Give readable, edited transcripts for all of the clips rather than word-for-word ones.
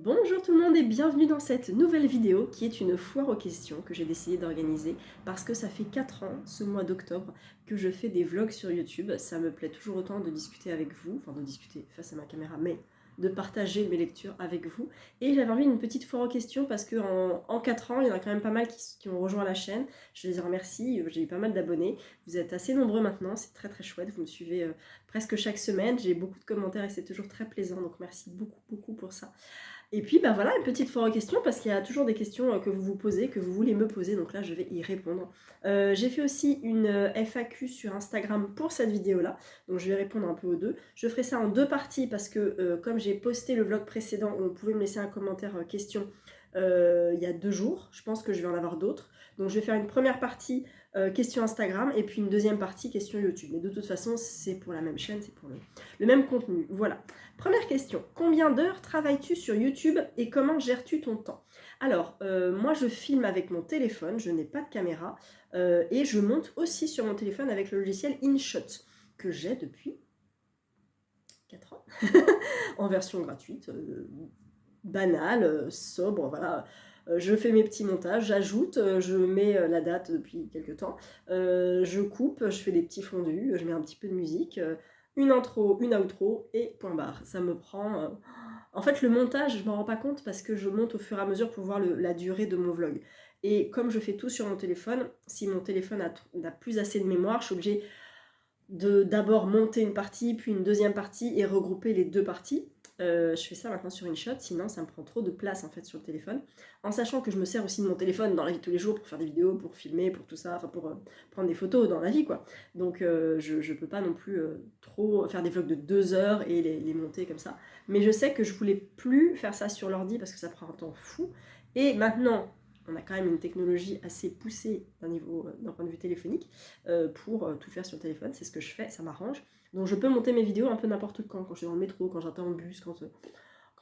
Bonjour tout le monde et bienvenue dans cette nouvelle vidéo qui est une foire aux questions que j'ai décidé d'organiser parce que ça fait 4 ans, ce mois d'octobre, que je fais des vlogs sur YouTube. Ça me plaît toujours autant de discuter avec vous, enfin de discuter face à ma caméra, mais de partager mes lectures avec vous. Et j'avais envie d'une petite foire aux questions parce que en 4 ans, il y en a quand même pas mal qui ont rejoint la chaîne. Je les remercie, j'ai eu pas mal d'abonnés. Vous êtes assez nombreux maintenant, c'est très très chouette, vous me suivez presque chaque semaine. J'ai beaucoup de commentaires et c'est toujours très plaisant, donc merci beaucoup pour ça. Et puis bah voilà, une petite foire aux questions parce qu'il y a toujours des questions que vous vous posez, que vous voulez me poser, donc là je vais y répondre. J'ai fait aussi une FAQ sur Instagram pour cette vidéo-là, donc je vais répondre un peu aux deux. Je ferai ça en deux parties parce que comme j'ai posté le vlog précédent où on pouvait me laisser un commentaire question il y a 2 jours, je pense que je vais en avoir d'autres. Donc je vais faire une première partie question Instagram et puis une deuxième partie question YouTube. Mais de toute façon, c'est pour la même chaîne, c'est pour le même contenu. Voilà. Première question, combien d'heures travailles-tu sur YouTube et comment gères-tu ton temps? Alors, moi je filme avec mon téléphone, je n'ai pas de caméra, et je monte aussi sur mon téléphone avec le logiciel InShot, que j'ai depuis 4 ans, en version gratuite, banale, sobre, voilà. Je fais mes petits montages, j'ajoute, je mets la date depuis quelques temps, je coupe, je fais des petits fondus, je mets un petit peu de musique, une intro, une outro et point barre. Ça me prend... En fait, le montage, je m'en rends pas compte parce que je monte au fur et à mesure pour voir la durée de mon vlog. Et comme je fais tout sur mon téléphone, si mon téléphone n'a plus assez de mémoire, je suis obligée de d'abord monter une partie, puis une deuxième partie et regrouper les deux parties. Je fais ça maintenant sur InShot, sinon ça me prend trop de place en fait sur le téléphone. En sachant que je me sers aussi de mon téléphone dans la vie de tous les jours pour faire des vidéos, pour filmer, pour tout ça, enfin pour prendre des photos dans la vie quoi. Donc je peux pas non plus trop faire des vlogs de 2 heures et les monter comme ça. Mais je sais que je voulais plus faire ça sur l'ordi parce que ça prend un temps fou. Et maintenant, on a quand même une technologie assez poussée d'un point de vue téléphonique pour tout faire sur le téléphone. C'est ce que je fais, ça m'arrange. Donc je peux monter mes vidéos un peu n'importe quand je suis dans le métro, quand j'attends en bus, quand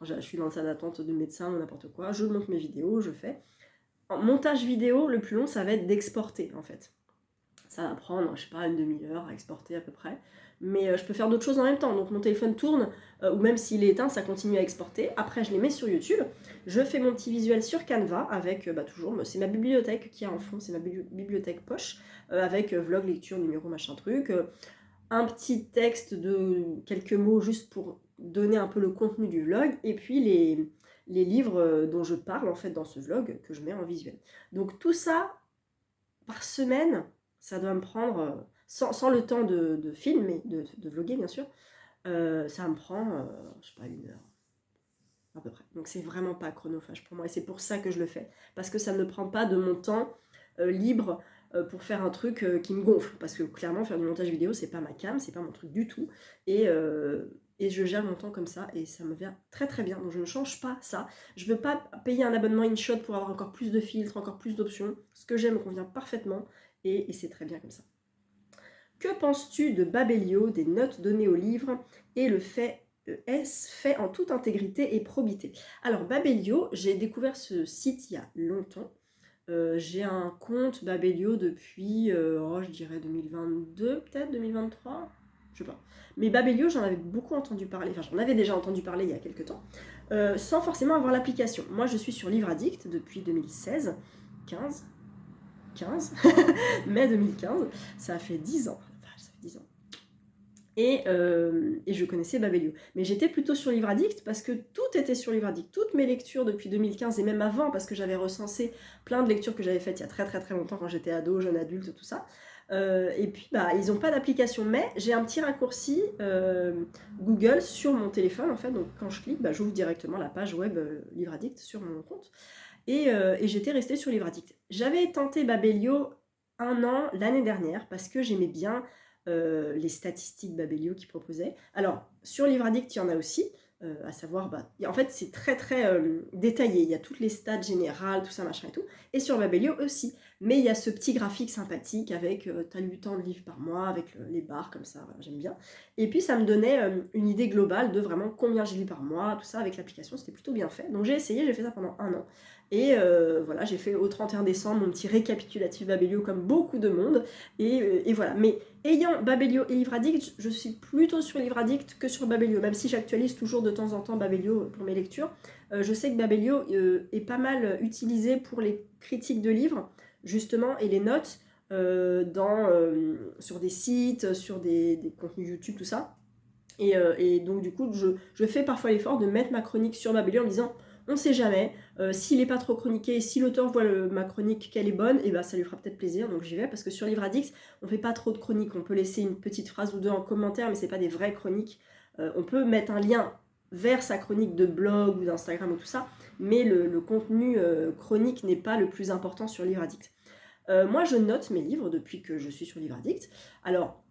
je suis dans la salle d'attente de médecin ou n'importe quoi. Je monte mes vidéos, je fais. En montage vidéo, le plus long, ça va être d'exporter en fait. Ça va prendre, je sais pas, une demi-heure à exporter à peu près. Mais je peux faire d'autres choses en même temps. Donc mon téléphone tourne, ou même s'il est éteint, ça continue à exporter. Après, je les mets sur YouTube. Je fais mon petit visuel sur Canva avec, toujours, c'est ma bibliothèque qui est en fond, c'est ma bibliothèque poche, avec vlog, lecture, numéro, machin truc. Un petit texte de quelques mots juste pour donner un peu le contenu du vlog. Et puis les livres dont je parle en fait dans ce vlog que je mets en visuel. Donc tout ça, par semaine, ça doit me prendre, sans le temps de filmer, de vlogger bien sûr, ça me prend, je sais pas, 1 heure à peu près. Donc c'est vraiment pas chronophage pour moi et c'est pour ça que je le fais. Parce que ça ne prend pas de mon temps libre pour faire un truc qui me gonfle. Parce que clairement, faire du montage vidéo, c'est pas ma came, c'est pas mon truc du tout. Et je gère mon temps comme ça et ça me vient très très bien. Donc je ne change pas ça. Je veux pas payer un abonnement InShot pour avoir encore plus de filtres, encore plus d'options. Ce que j'aime me convient parfaitement et c'est très bien comme ça. Que penses-tu de Babelio, des notes données au livre et le fait fait en toute intégrité et probité? Alors Babelio, j'ai découvert ce site il y a longtemps. J'ai un compte Babelio depuis, je dirais 2022, peut-être 2023, je sais pas. Mais Babelio, j'en avais beaucoup entendu parler, enfin j'en avais déjà entendu parler il y a quelques temps, sans forcément avoir l'application. Moi je suis sur Livre Addict depuis 2016, 15, mai 2015, ça fait 10 ans. Enfin, ça fait 10 ans. Et je connaissais Babelio. Mais j'étais plutôt sur Livre Addict parce que tout était sur Livre Addict. Toutes mes lectures depuis 2015 et même avant, parce que j'avais recensé plein de lectures que j'avais faites il y a très très très longtemps quand j'étais ado, jeune adulte, tout ça. Et puis bah, ils n'ont pas d'application, mais j'ai un petit raccourci Google sur mon téléphone en fait. Donc quand je clique, bah, j'ouvre directement la page web Livre Addict sur mon compte. Et j'étais restée sur Livre Addict. J'avais tenté Babelio 1 an l'année dernière parce que j'aimais bien les statistiques Babelio qui proposait. Alors, sur Livre Addict, il y en a aussi, à savoir, bah, en fait, c'est très très détaillé. Il y a toutes les stats générales, tout ça, machin et tout. Et sur Babelio aussi. mais il y a ce petit graphique sympathique avec t'as lu tant de livres par mois, avec les barres comme ça, voilà, j'aime bien. Et puis ça me donnait une idée globale de vraiment combien j'ai lu par mois, tout ça avec l'application, c'était plutôt bien fait. Donc j'ai essayé, j'ai fait ça pendant 1 an. Et voilà, j'ai fait au 31 décembre mon petit récapitulatif Babelio comme beaucoup de monde. Et voilà. Mais ayant Babelio et Livre Addict, je suis plutôt sur Livre Addict que sur Babelio, même si j'actualise toujours de temps en temps Babelio pour mes lectures. Je sais que Babelio est pas mal utilisé pour les critiques de livres, justement, et les notes sur des sites, sur des contenus YouTube, tout ça. Et donc du coup, je fais parfois l'effort de mettre ma chronique sur Babelio en me disant, on sait jamais, s'il n'est pas trop chroniqué, si l'auteur voit ma chronique qu'elle est bonne, et ben ça lui fera peut-être plaisir, donc j'y vais, parce que sur Livre Addict, on fait pas trop de chroniques, on peut laisser une petite phrase ou deux en commentaire, mais c'est pas des vraies chroniques. On peut mettre un lien vers sa chronique de blog ou d'Instagram ou tout ça, mais le contenu chronique n'est pas le plus important sur Livre Addict. Moi, je note mes livres depuis que je suis sur Livre Addict. Alors,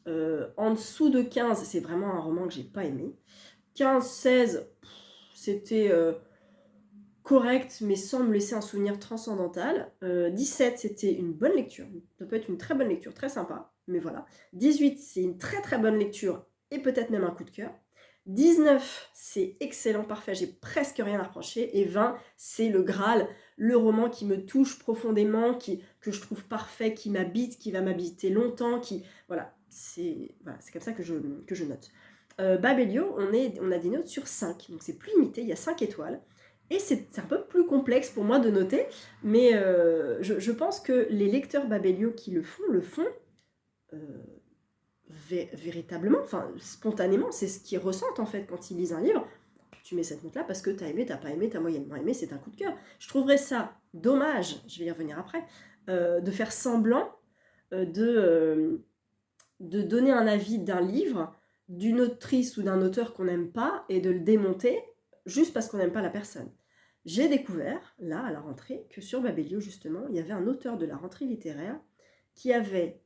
en dessous de 15, c'est vraiment un roman que j'ai pas aimé. 15-16, c'était correct, mais sans me laisser un souvenir transcendantal. 17, c'était une bonne lecture. Ça peut être une très bonne lecture, très sympa, mais voilà. 18, c'est une très très bonne lecture et peut-être même un coup de cœur. 19, c'est excellent, parfait, j'ai presque rien à reprocher. Et 20, c'est le Graal, le roman qui me touche profondément, que je trouve parfait, qui m'habite, qui va m'habiter longtemps, voilà, c'est comme ça que je note. Babelio, on a des notes sur 5, donc c'est plus limité, il y a 5 étoiles. Et c'est un peu plus complexe pour moi de noter, mais je pense que les lecteurs Babelio qui le font véritablement, enfin spontanément, c'est ce qu'ils ressentent en fait quand ils lisent un livre. Tu mets cette note-là parce que t'as aimé, t'as pas aimé, t'as moyennement aimé, c'est un coup de cœur. Je trouverais ça dommage, je vais y revenir après, de faire semblant de donner un avis d'un livre, d'une autrice ou d'un auteur qu'on n'aime pas, et de le démonter juste parce qu'on n'aime pas la personne. J'ai découvert, là, à la rentrée, que sur Babelio, justement, il y avait un auteur de la rentrée littéraire qui avait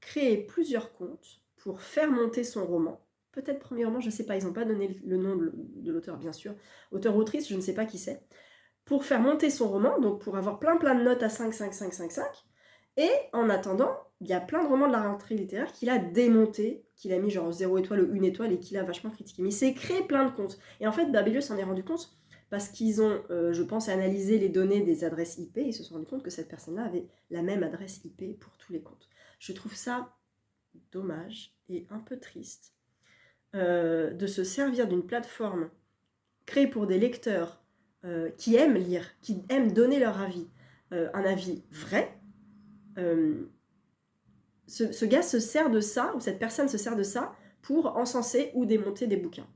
créé plusieurs comptes pour faire monter son roman. Peut-être premier roman, je ne sais pas, ils n'ont pas donné le nom de l'auteur, bien sûr. Auteur-autrice, je ne sais pas qui c'est. Pour faire monter son roman, donc pour avoir plein de notes à 5, 5, 5, 5, 5. Et en attendant, il y a plein de romans de la rentrée littéraire qu'il a démonté, qu'il a mis genre 0 étoile ou 1 étoile et qu'il a vachement critiqué. Mais il s'est créé plein de comptes. Et en fait, Babelio s'en est rendu compte parce qu'ils ont, je pense, analysé les données des adresses IP et ils se sont rendus compte que cette personne-là avait la même adresse IP pour tous les comptes. Je trouve ça dommage et un peu triste de se servir d'une plateforme créée pour des lecteurs qui aiment lire, qui aiment donner leur avis, un avis vrai. Ce gars se sert de ça, ou cette personne se sert de ça pour encenser ou démonter des bouquins.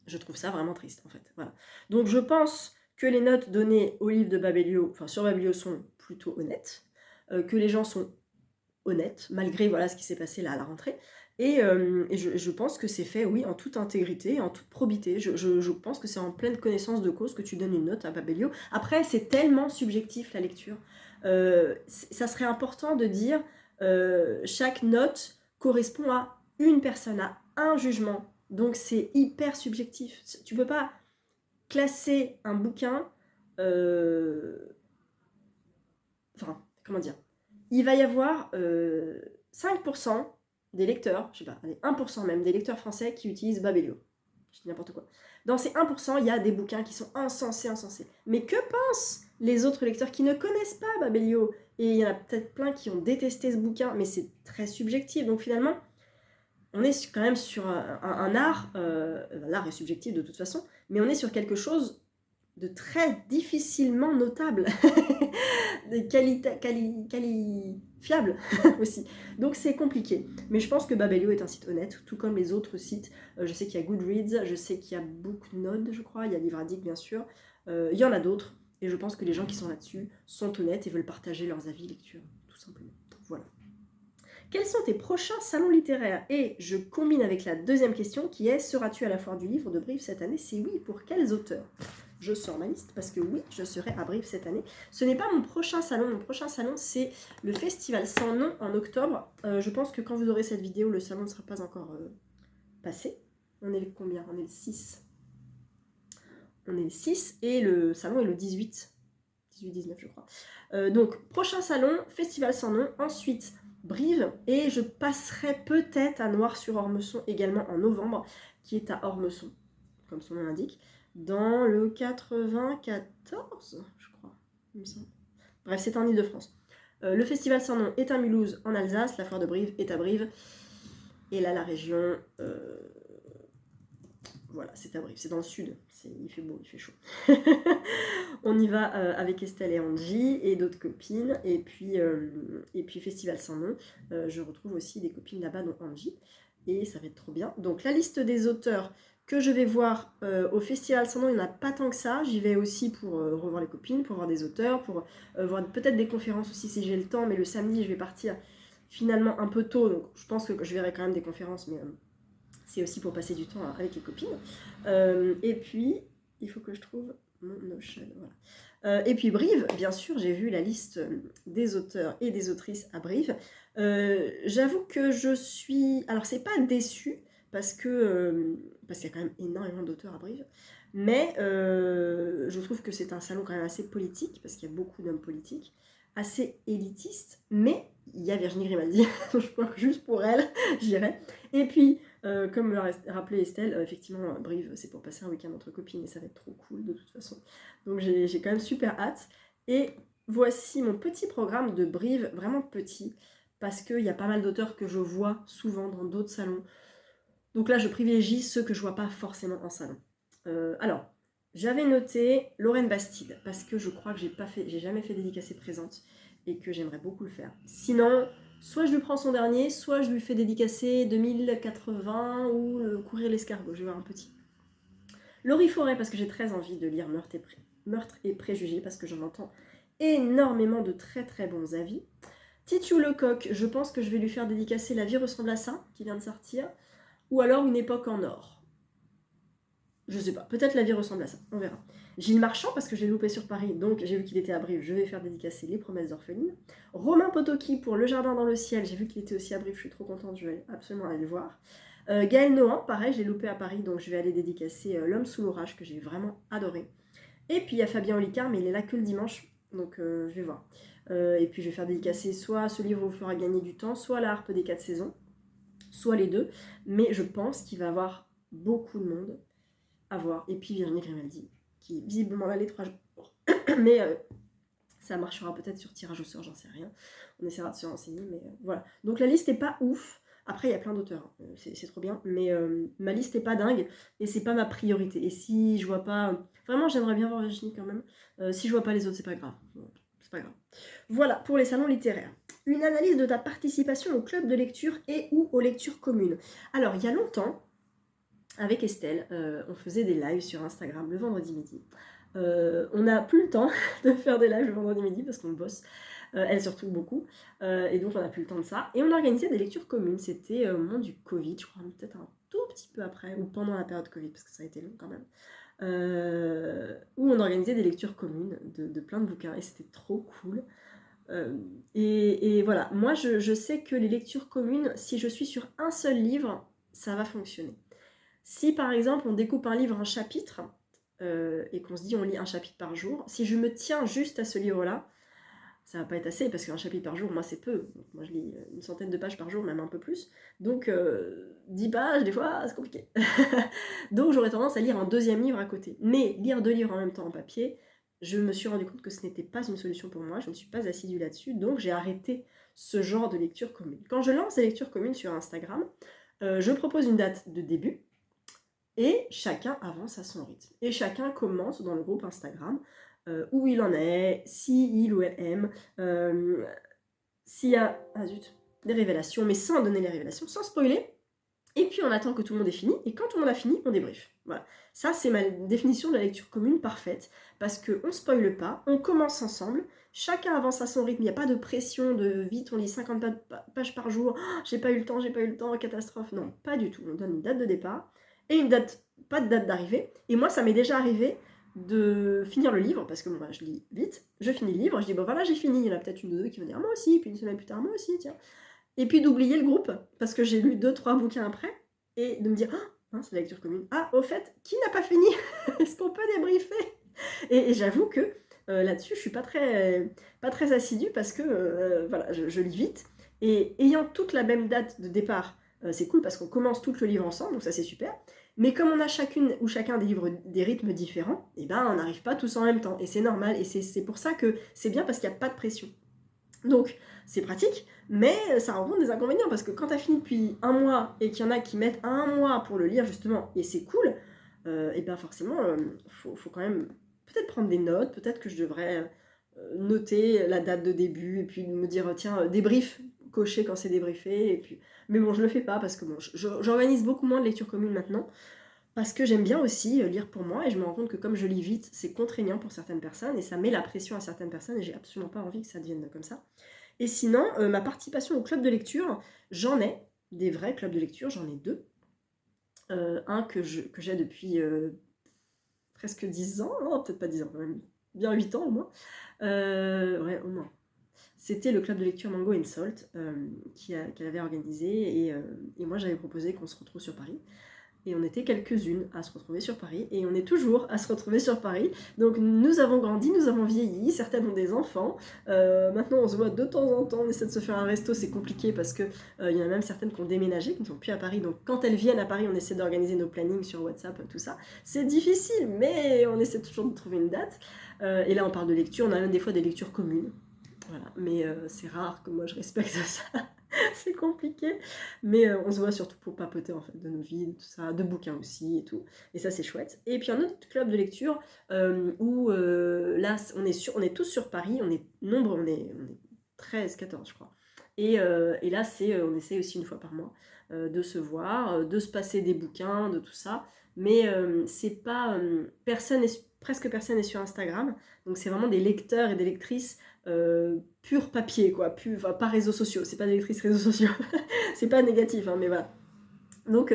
Je trouve ça vraiment triste, en fait. Voilà. Donc je pense que les notes données au livre de Babelio, enfin sur Babelio, sont plutôt honnêtes, que les gens sont honnêtes, malgré voilà, ce qui s'est passé là à la rentrée. Et je pense que c'est fait, oui, en toute intégrité, en toute probité. Je pense que c'est en pleine connaissance de cause que tu donnes une note à Babelio. Après, c'est tellement subjectif, la lecture. Ça serait important de dire chaque note correspond à une personne, à un jugement. Donc, c'est hyper subjectif. Tu peux pas classer un bouquin... Enfin, comment dire, il va y avoir 5% des lecteurs, je sais pas, allez, 1% même des lecteurs français qui utilisent Babelio. Je dis n'importe quoi. Dans ces 1%, il y a des bouquins qui sont insensés. Mais que pensent les autres lecteurs qui ne connaissent pas Babelio? Et il y en a peut-être plein qui ont détesté ce bouquin, mais c'est très subjectif. Donc finalement, on est quand même sur un art, l'art est subjectif de toute façon, mais on est sur quelque chose de très difficilement notable, qualifiable aussi. Donc c'est compliqué. Mais je pense que Babelio est un site honnête, tout comme les autres sites. Je sais qu'il y a Goodreads, je sais qu'il y a Booknode, je crois, il y a Livre Addict bien sûr. Il y en a d'autres, et je pense que les gens qui sont là-dessus sont honnêtes et veulent partager leurs avis lecture, tout simplement. Voilà. Quels sont tes prochains salons littéraires? Et je combine avec la deuxième question qui est: seras-tu à la foire du livre de Brive cette année? Si oui, pour quels auteurs? Je sors ma liste parce que oui, je serai à Brive cette année. Ce n'est pas mon prochain salon. Mon prochain salon, c'est le Festival Sans Nom en octobre. Je pense que quand vous aurez cette vidéo, le salon ne sera pas encore passé. On est le combien? On est le 6. On est le 6 et le salon est le 18 18-19 je crois. Donc prochain salon, Festival sans nom, ensuite Brive, et je passerai peut-être à Noir-sur-Ormesson également en novembre, qui est à Ormesson, comme son nom l'indique, dans le 94, je crois, il me semble. Bref, c'est en Ile-de-France. Le Festival sans nom est à Mulhouse en Alsace, la foire de Brive est à Brive, et là la région, voilà, c'est à Brive, c'est dans le sud, il fait beau, il fait chaud. On y va avec Estelle et Angie et d'autres copines, et puis Festival sans nom, je retrouve aussi des copines là-bas, dont Angie, et ça va être trop bien. Donc la liste des auteurs que je vais voir au Festival sans nom, il n'y en a pas tant que ça, j'y vais aussi pour revoir les copines, pour voir des auteurs, pour voir peut-être des conférences aussi si j'ai le temps, mais le samedi je vais partir finalement un peu tôt, donc je pense que je verrai quand même des conférences, mais c'est aussi pour passer du temps avec les copines. Et puis, il faut que je trouve mon Notion, voilà. Et puis Brive, bien sûr, j'ai vu la liste des auteurs et des autrices à Brive. J'avoue que je suis... Alors, c'est pas déçue, parce qu'il y a quand même énormément d'auteurs à Brive, mais je trouve que c'est un salon quand même assez politique, parce qu'il y a beaucoup d'hommes politiques, assez élitiste, mais il y a Virginie Grimaldi, je crois que juste pour elle, j'irai. Et puis, comme l'a rappelé Estelle, effectivement, Brive, c'est pour passer un week-end entre copines, et ça va être trop cool de toute façon. Donc j'ai quand même super hâte. Et voici mon petit programme de Brive, vraiment petit, parce qu'il y a pas mal d'auteurs que je vois souvent dans d'autres salons. Donc là, je privilégie ceux que je vois pas forcément en salon. Alors, j'avais noté Lorraine Bastide, parce que je crois que j'ai jamais fait dédicacée présente, et que j'aimerais beaucoup le faire. Sinon, soit je lui prends son dernier, soit je lui fais dédicacer 2080 ou le Courir l'escargot, je vais voir un petit. Laurie Forêt, parce que j'ai très envie de lire Meurtre et préjugés, parce que j'en entends énormément de très très bons avis. Titiou Lecoq, je pense que je vais lui faire dédicacer La vie ressemble à ça, qui vient de sortir, ou alors Une époque en or. Je sais pas, peut-être La vie ressemble à ça, on verra. Gilles Marchand, parce que j'ai loupé sur Paris, donc j'ai vu qu'il était à Brive, je vais faire dédicacer Les promesses d'orpheline. Romain Potocki pour Le jardin dans le ciel, j'ai vu qu'il était aussi à Brive, je suis trop contente, je vais absolument aller le voir. Gaël Nohan, pareil, je l'ai loupé à Paris, donc je vais aller dédicacer L'homme sous l'orage, que j'ai vraiment adoré. Et puis il y a Fabien Olicard, mais il est là que le dimanche, donc je vais voir. Et puis je vais faire dédicacer soit ce livre vous fera gagner du temps, soit La harpe des 4 saisons, soit les deux, mais je pense qu'il va y avoir beaucoup de monde à voir. Et puis Virginie Grimaldi, qui visiblement là les 3 jours. Mais ça marchera peut-être sur tirage au sort, j'en sais rien. On essaiera de se renseigner, mais voilà. Donc la liste est pas ouf. Après, il y a plein d'auteurs, hein. C'est trop bien, mais ma liste est pas dingue, et c'est pas ma priorité. Et si je vois pas... Vraiment, j'aimerais bien voir Virginie quand même. Si je vois pas les autres, c'est pas grave. C'est pas grave. Voilà, pour les salons littéraires. Une analyse de ta participation au club de lecture et ou aux lectures communes. Alors, il y a longtemps, avec Estelle, on faisait des lives sur Instagram le vendredi midi. On n'a plus le temps de faire des lives le vendredi midi parce qu'on bosse, elle surtout beaucoup, et donc on n'a plus le temps de ça. Et on organisait des lectures communes, c'était au moment du Covid, je crois, peut-être un tout petit peu après, ou pendant la période Covid, parce que ça a été long quand même, où on organisait des lectures communes de plein de bouquins, et c'était trop cool. Et voilà, moi je sais que les lectures communes, si je suis sur un seul livre, ça va fonctionner. Si par exemple on découpe un livre en chapitres, et qu'on se dit on lit un chapitre par jour, si je me tiens juste à ce livre-là, ça va pas être assez, parce qu'un chapitre par jour, moi c'est peu. Moi je lis une centaine de pages par jour, même un peu plus. Donc 10 pages, des fois, c'est compliqué. Donc j'aurais tendance à lire un deuxième livre à côté. Mais lire 2 livres en même temps en papier, je me suis rendu compte que ce n'était pas une solution pour moi, je ne suis pas assidue là-dessus, donc j'ai arrêté ce genre de lecture commune. Quand je lance des lectures communes sur Instagram, je propose une date de début, et chacun avance à son rythme. Et chacun commence dans le groupe Instagram où il en est, si il ou elle aime, s'il y a des révélations, mais sans donner les révélations, sans spoiler. Et puis on attend que tout le monde ait fini, et quand tout le monde a fini, on débrief. Voilà. Ça, c'est ma définition de la lecture commune parfaite, parce qu'on ne spoile pas, on commence ensemble, chacun avance à son rythme, il n'y a pas de pression de vite, on lit 50 pages par jour, oh, j'ai pas eu le temps, catastrophe. Non, pas du tout. On donne une date de départ, et pas de date d'arrivée. Et moi, ça m'est déjà arrivé de finir le livre, parce que moi, je lis vite, je finis le livre, je dis, bon voilà, j'ai fini, il y en a peut-être une ou deux qui vont dire, moi aussi, puis une semaine plus tard, moi aussi, tiens. Et puis d'oublier le groupe, parce que j'ai lu 2-3 bouquins après, et de me dire, oh, c'est la lecture commune. Ah, au fait, qui n'a pas fini? Est-ce qu'on peut débriefer? Et j'avoue que là-dessus, je suis pas très assidue parce que voilà, je lis vite. Et ayant toute la même date de départ, c'est cool parce qu'on commence tout le livre ensemble, donc ça c'est super. Mais comme on a chacune ou chacun des rythmes différents, et ben on n'arrive pas tous en même temps. Et c'est normal. Et c'est pour ça que c'est bien parce qu'il n'y a pas de pression. Donc c'est pratique, mais ça rencontre des inconvénients parce que quand tu as fini depuis un mois et qu'il y en a qui mettent un mois pour le lire justement, et c'est cool, et bien forcément, faut quand même peut-être prendre des notes, peut-être que je devrais noter la date de début et puis me dire tiens, débrief, cocher quand c'est débriefé, et puis... Mais bon, je le fais pas parce que bon, j'organise beaucoup moins de lecture commune maintenant, parce que j'aime bien aussi lire pour moi et je me rends compte que comme je lis vite, c'est contraignant pour certaines personnes et ça met la pression à certaines personnes et j'ai absolument pas envie que ça devienne comme ça. Et sinon, ma participation au club de lecture, j'en ai, des vrais clubs de lecture, j'en ai deux. Un que j'ai depuis presque 10 ans, non, peut-être pas 10 ans quand même, bien 8 ans au moins. Ouais, au moins. C'était le club de lecture Mango and Salt qu'elle avait organisé et moi j'avais proposé qu'on se retrouve sur Paris. Et on était quelques-unes à se retrouver sur Paris, et on est toujours à se retrouver sur Paris. Donc nous avons grandi, nous avons vieilli, certaines ont des enfants. Maintenant on se voit de temps en temps, on essaie de se faire un resto, c'est compliqué parce que il y en a même certaines qui ont déménagé, qui ne sont plus à Paris. Donc quand elles viennent à Paris, on essaie d'organiser nos plannings sur WhatsApp, tout ça. C'est difficile, mais on essaie toujours de trouver une date. Et là on parle de lecture, on a même des fois des lectures communes. Voilà, mais c'est rare que moi je respecte ça. C'est compliqué, mais on se voit surtout pour papoter en fait de nos vies, de tout ça, de bouquins aussi et tout, et ça c'est chouette. Et puis un autre club de lecture où là on est tous sur Paris, on est nombre, on est 13, 14 je crois. Et là on essaie aussi une fois par mois de se voir, de se passer des bouquins, de tout ça, mais c'est pas presque personne n'est sur Instagram, donc c'est vraiment des lecteurs et des lectrices pur papier, quoi, enfin, pas réseaux sociaux, c'est pas des lectrices réseaux sociaux, c'est pas négatif, hein, mais voilà. Donc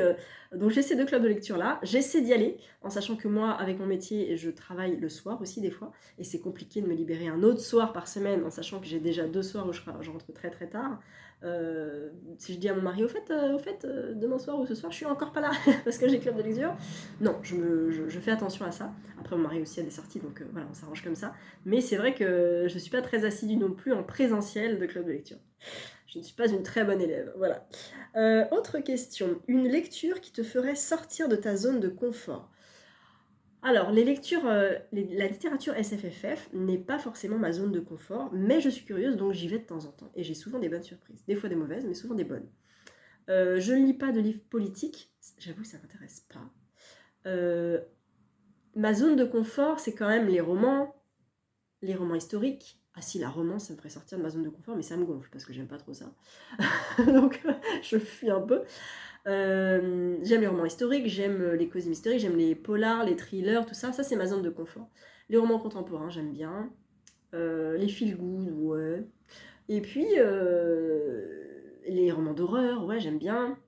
j'ai ces deux clubs de lecture là, j'essaie d'y aller, en sachant que moi, avec mon métier, je travaille le soir aussi des fois, et c'est compliqué de me libérer un autre soir par semaine, en sachant que j'ai déjà 2 soirs où je rentre très très tard. Si je dis à mon mari, au fait demain soir ou ce soir, je suis encore pas là, parce que j'ai club de lecture, non, je fais attention à ça. Après, mon mari aussi a des sorties, donc voilà, on s'arrange comme ça. Mais c'est vrai que je ne suis pas très assidue non plus en présentiel de club de lecture. Je ne suis pas une très bonne élève, voilà. Autre question, une lecture qui te ferait sortir de ta zone de confort. Alors, les lectures, la littérature SFFF n'est pas forcément ma zone de confort, mais je suis curieuse, donc j'y vais de temps en temps. Et j'ai souvent des bonnes surprises. Des fois des mauvaises, mais souvent des bonnes. Je ne lis pas de livres politiques, j'avoue que ça ne m'intéresse pas. Ma zone de confort, c'est quand même les romans historiques. Ah si, la romance, ça me ferait sortir de ma zone de confort, mais ça me gonfle, parce que j'aime pas trop ça. Donc, je fuis un peu. J'aime les romans historiques, j'aime les cosy mystery, j'aime les polars, les thrillers, tout ça. Ça, c'est ma zone de confort. Les romans contemporains, j'aime bien. Les feel good, ouais. Et puis, les romans d'horreur, ouais, j'aime bien.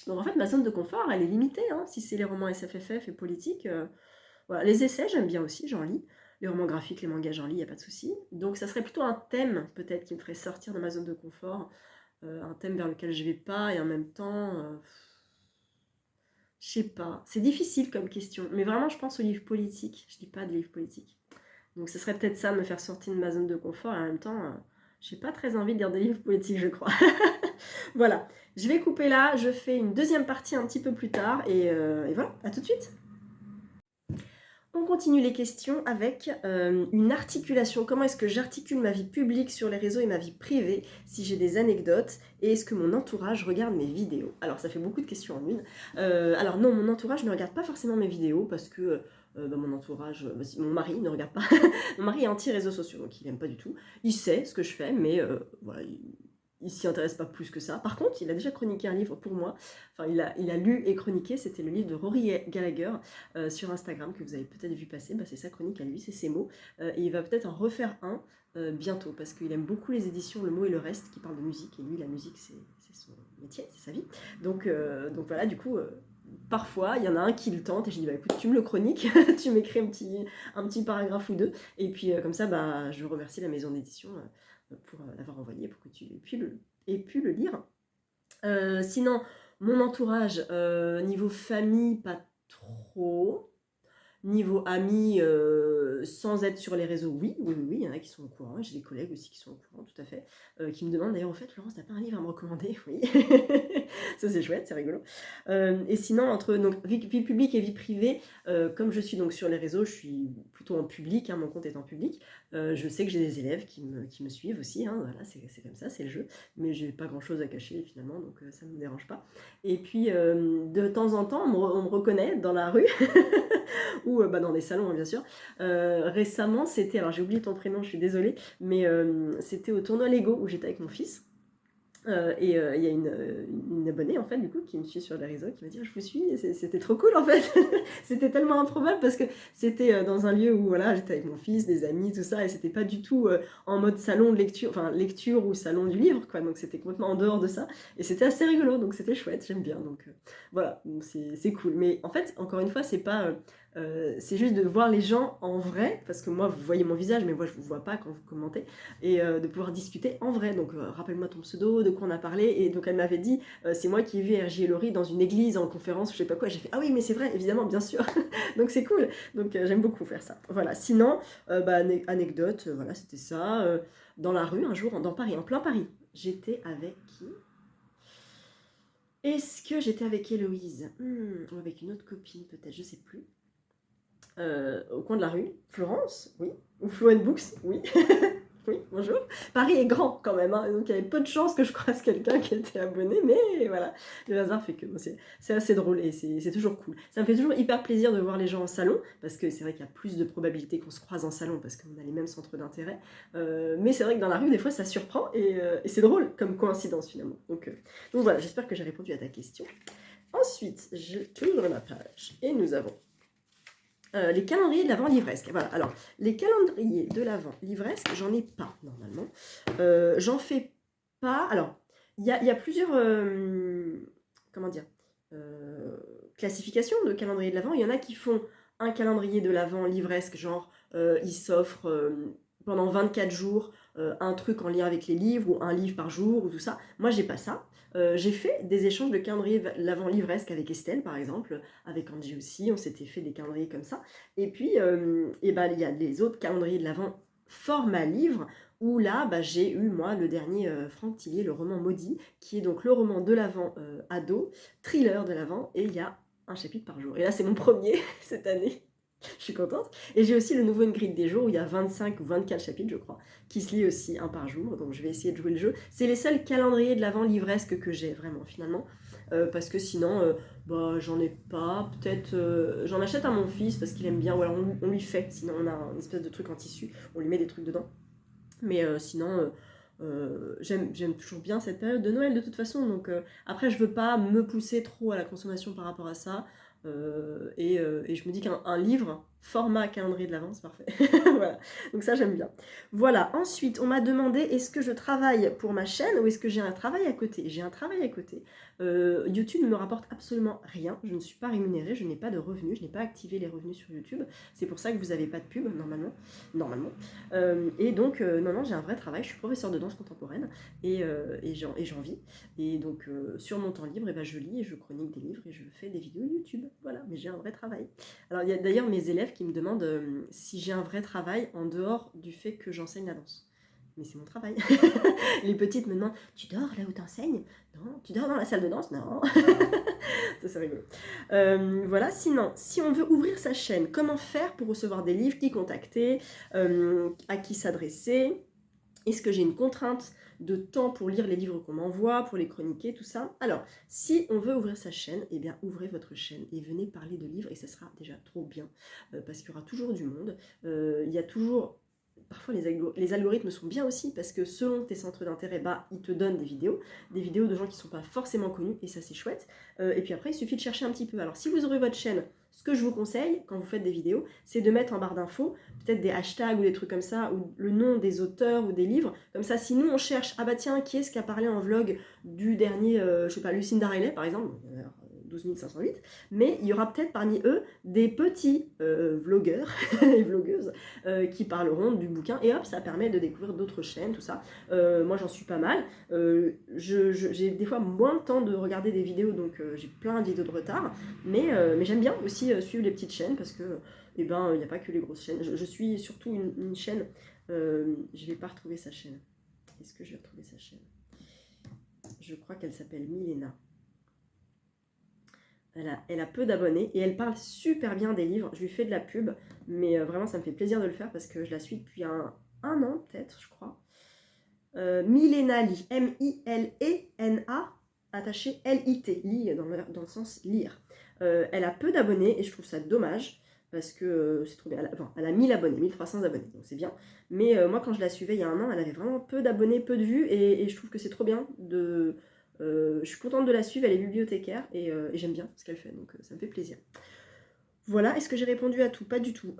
Donc en fait, ma zone de confort, elle est limitée, hein, si c'est les romans SFFF et politiques. Voilà. Les essais, j'aime bien aussi, j'en lis. Les romans graphiques, les mangas, j'en lis, il n'y a pas de souci. Donc ça serait plutôt un thème, peut-être, qui me ferait sortir de ma zone de confort. Un thème vers lequel je vais pas, et en même temps... je sais pas. C'est difficile comme question. Mais vraiment, je pense aux livres politiques. Je lis pas de livres politiques. Donc ce serait peut-être ça, me faire sortir de ma zone de confort. Et en même temps, j'ai pas très envie de lire des livres politiques, je crois. Voilà. Je vais couper là. Je fais une deuxième partie un petit peu plus tard. Et voilà, à tout de suite. On continue les questions avec une articulation. Comment est-ce que j'articule ma vie publique sur les réseaux et ma vie privée, si j'ai des anecdotes, et est-ce que mon entourage regarde mes vidéos? Alors ça fait beaucoup de questions en une. Alors non, mon entourage ne regarde pas forcément mes vidéos parce que mon entourage, mon mari ne regarde pas. Mon mari est anti-réseaux sociaux, donc il n'aime pas du tout. Il sait ce que je fais, mais voilà, il s'y intéresse pas plus que ça. Par contre, il a déjà chroniqué un livre pour moi. Enfin, il a lu et chroniqué. C'était le livre de Rory Gallagher sur Instagram que vous avez peut-être vu passer. Bah, c'est sa chronique à lui, c'est ses mots. Et il va peut-être en refaire un bientôt parce qu'il aime beaucoup les éditions Le Mot et le Reste qui parlent de musique. Et lui, la musique, c'est son métier, c'est sa vie. Donc voilà, du coup, parfois, il y en a un qui le tente et je dis, bah écoute, tu me le chroniques, tu m'écris un petit paragraphe ou deux. Et puis comme ça, bah, je remercie la maison d'édition pour l'avoir envoyé, pour que tu aies pu le lire. Sinon, mon entourage, niveau famille, pas trop. Niveau amis, sans être sur les réseaux, oui, oui, oui, oui, il y en a qui sont au courant. J'ai des collègues aussi qui sont au courant, tout à fait, qui me demandent d'ailleurs: «Au fait, Florence, t'as pas un livre à me recommander?» Oui, ça c'est chouette, c'est rigolo. Et sinon, entre donc vie publique et vie privée, comme je suis donc sur les réseaux, je suis plutôt en public, hein, mon compte est en public. Je sais que j'ai des élèves qui me suivent aussi, hein, voilà, c'est comme ça, c'est le jeu. Mais j'ai pas grand-chose à cacher finalement, donc ça ne me dérange pas. Et puis, de temps en temps, on me reconnaît dans la rue ou bah, dans des salons, hein, bien sûr. Récemment, c'était, alors j'ai oublié ton prénom, je suis désolée, mais c'était au tournoi Lego où j'étais avec mon fils. Et il y a une abonnée en fait du coup qui me suit sur les réseaux qui m'a dit: «Je vous suis», et c'était trop cool en fait. C'était tellement improbable parce que c'était dans un lieu où voilà, j'étais avec mon fils, des amis, tout ça, et c'était pas du tout en mode salon de lecture, enfin lecture ou salon du livre quoi, donc c'était complètement en dehors de ça, et c'était assez rigolo, donc c'était chouette, j'aime bien, donc voilà, donc c'est cool. Mais en fait, encore une fois, c'est pas c'est juste de voir les gens en vrai, parce que moi vous voyez mon visage, mais moi je vous vois pas quand vous commentez, et de pouvoir discuter en vrai. Donc rappelle-moi ton pseudo, de quoi on a parlé, et donc elle m'avait dit c'est moi qui ai vu R.J. et Laurie dans une église en conférence, je sais pas quoi, j'ai fait ah oui mais c'est vrai, évidemment, bien sûr. Donc c'est cool, donc j'aime beaucoup faire ça. Voilà, sinon bah, anecdote, voilà, c'était ça. Dans la rue un jour, dans Paris, en plein Paris, j'étais avec qui? Est-ce que j'étais avec Héloïse ou avec une autre copine peut-être, je sais plus. Au coin de la rue, Florence, oui, ou Flo Books, oui. Oui, bonjour. Paris est grand quand même, hein, donc il y avait peu de chances que je croise quelqu'un qui était abonné, mais voilà, le hasard fait que bon, c'est assez drôle et c'est toujours cool. Ça me fait toujours hyper plaisir de voir les gens en salon, parce que c'est vrai qu'il y a plus de probabilités qu'on se croise en salon, parce qu'on a les mêmes centres d'intérêt, mais c'est vrai que dans la rue, des fois, ça surprend, et c'est drôle comme coïncidence finalement. Donc voilà, j'espère que j'ai répondu à ta question. Ensuite, je tourne ma page, et nous avons les calendriers de l'Avent livresque. Voilà, alors, les calendriers de l'Avent livresque, j'en ai pas, normalement. J'en fais pas... Alors, il y a plusieurs... comment dire classifications de calendrier de l'Avent. Il y en a qui font un calendrier de l'Avent livresque, genre, ils s'offrent pendant 24 jours un truc en lien avec les livres, ou un livre par jour, ou tout ça. Moi, j'ai pas ça. J'ai fait des échanges de calendrier de l'Avent livresque avec Estelle, par exemple, avec Angie aussi, on s'était fait des calendriers comme ça. Et puis, et ben, il y a les autres calendriers de l'Avent format livre, où là, bah, j'ai eu, moi, le dernier Franck Tillier, le roman Maudit, qui est donc le roman de l'Avent ado, thriller de l'Avent, et il y a un chapitre par jour. Et là, c'est mon premier cette année. Je suis contente. Et j'ai aussi le nouveau Ingrid des jours, où il y a 25 ou 24 chapitres, je crois, qui se lit aussi un par jour. Donc je vais essayer de jouer le jeu. C'est les seuls calendriers de l'Avent livresque que j'ai, vraiment, finalement. Parce que sinon, bah, j'en ai pas. Peut-être, j'en achète à mon fils parce qu'il aime bien. Ou alors on lui fait. Sinon, on a une espèce de truc en tissu. On lui met des trucs dedans. Mais sinon... j'aime toujours bien cette période de Noël de toute façon, donc après je veux pas me pousser trop à la consommation par rapport à ça, et je me dis qu'un livre format calendrier de l'Avent, c'est parfait. Voilà, donc ça j'aime bien. Voilà, ensuite on m'a demandé est-ce que je travaille pour ma chaîne ou est-ce que j'ai un travail à côté. J'ai un travail à côté. YouTube ne me rapporte absolument rien, je ne suis pas rémunérée, je n'ai pas de revenus, je n'ai pas activé les revenus sur YouTube, c'est pour ça que vous n'avez pas de pub normalement. Et donc non, j'ai un vrai travail, je suis professeure de danse contemporaine, et j'en vis, et donc sur mon temps libre, et ben, je lis et je chronique des livres et je fais des vidéos YouTube, voilà, mais j'ai un vrai travail. Alors il y a d'ailleurs mes élèves qui me demandent si j'ai un vrai travail en dehors du fait que j'enseigne la danse. Mais c'est mon travail. Les petites me demandent tu dors là où t'enseignes? Non. Tu dors dans la salle de danse? Non. Ça c'est rigolo. Voilà, sinon, si on veut ouvrir sa chaîne, comment faire pour recevoir des livres, qui contacter, à qui s'adresser? Est-ce que j'ai une contrainte de temps pour lire les livres qu'on m'envoie, pour les chroniquer, tout ça? Alors, si on veut ouvrir sa chaîne, eh bien ouvrez votre chaîne et venez parler de livres, et ça sera déjà trop bien, parce qu'il y aura toujours du monde, il y a toujours... Parfois les algorithmes sont bien aussi, parce que selon tes centres d'intérêt, bah, ils te donnent des vidéos de gens qui ne sont pas forcément connus, et ça c'est chouette. Et puis après il suffit de chercher un petit peu. Alors si vous ouvrez votre chaîne, ce que je vous conseille quand vous faites des vidéos, c'est de mettre en barre d'infos peut-être des hashtags ou des trucs comme ça, ou le nom des auteurs ou des livres. Comme ça, si nous on cherche, ah bah tiens, qui est-ce qui a parlé en vlog du dernier, je sais pas, Lucinda Riley par exemple, 12 508, mais il y aura peut-être parmi eux des petits vlogueurs et vlogueuses qui parleront du bouquin, et hop, ça permet de découvrir d'autres chaînes, tout ça. Moi j'en suis pas mal, j'ai des fois moins de temps de regarder des vidéos, donc j'ai plein de vidéos de retard, mais j'aime bien aussi suivre les petites chaînes, parce que eh ben, il n'y a pas que les grosses chaînes. Je suis surtout une chaîne, je vais pas retrouver sa chaîne. Est-ce que je vais retrouver sa chaîne? Je crois qu'elle s'appelle Milena. Elle a peu d'abonnés et elle parle super bien des livres. Je lui fais de la pub, mais vraiment ça me fait plaisir de le faire parce que je la suis depuis un an peut-être, je crois. Milena Lit, M-I-L-E-N-A, attaché L-I-T, lit dans le sens lire. Elle a peu d'abonnés et je trouve ça dommage parce que c'est trop bien. Elle a 1000 abonnés, 1300 abonnés, donc c'est bien. Mais moi quand je la suivais il y a un an, elle avait vraiment peu d'abonnés, peu de vues et je trouve que c'est trop bien de... je suis contente de la suivre, elle est bibliothécaire et j'aime bien ce qu'elle fait, donc ça me fait plaisir. Voilà, est-ce que j'ai répondu à tout? Pas du tout.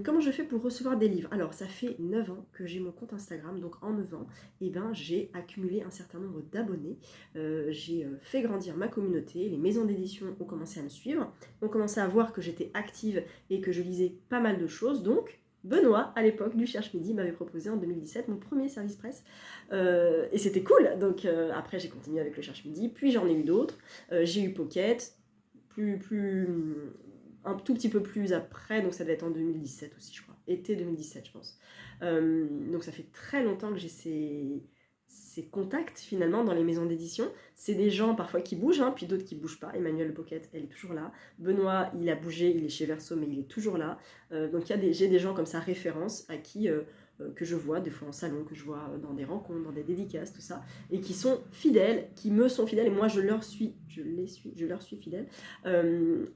Comment je fais pour recevoir des livres? Alors, ça fait 9 ans que j'ai mon compte Instagram, donc en 9 ans, eh ben, j'ai accumulé un certain nombre d'abonnés. J'ai fait grandir ma communauté, les maisons d'édition ont commencé à me suivre, ont commencé à voir que j'étais active et que je lisais pas mal de choses, donc... Benoît, à l'époque du Cherche Midi, m'avait proposé en 2017 mon premier service presse. Et c'était cool. Donc après, j'ai continué avec le Cherche Midi, puis j'en ai eu d'autres. J'ai eu Pocket, un tout petit peu plus après, donc ça devait être en 2017 aussi, je crois. Été 2017, je pense. Donc ça fait très longtemps que j'ai ces contacts, finalement, dans les maisons d'édition. C'est des gens, parfois, qui bougent, hein, puis d'autres qui bougent pas. Emmanuel Pocket, elle est toujours là. Benoît, il a bougé, il est chez Verso, mais il est toujours là. Donc j'ai des gens comme ça, références, à qui... que je vois des fois en salon, que je vois dans des rencontres, dans des dédicaces, tout ça, et qui sont fidèles, qui me sont fidèles, et moi je leur suis fidèle.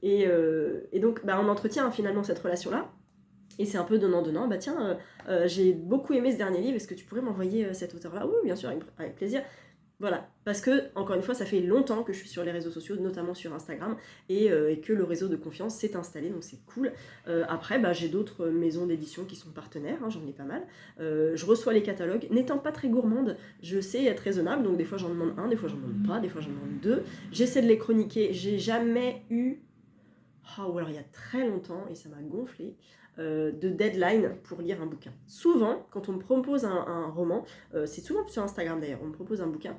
Et donc on entretient finalement cette relation-là, et c'est un peu donnant-donnant. Bah tiens, j'ai beaucoup aimé ce dernier livre, est-ce que tu pourrais m'envoyer cet auteur-là? Oui, bien sûr, avec plaisir. Voilà, parce que, encore une fois, ça fait longtemps que je suis sur les réseaux sociaux, notamment sur Instagram, et que le réseau de confiance s'est installé, donc c'est cool. Après, j'ai d'autres maisons d'édition qui sont partenaires, hein, j'en ai pas mal. Je reçois les catalogues. N'étant pas très gourmande, je sais être raisonnable, donc des fois j'en demande un, des fois j'en demande pas, des fois j'en demande deux. J'essaie de les chroniquer, j'ai jamais eu... ou alors il y a très longtemps, et ça m'a gonflé, de deadline pour lire un bouquin. Souvent, quand on me propose un roman, c'est souvent sur Instagram d'ailleurs, on me propose un bouquin,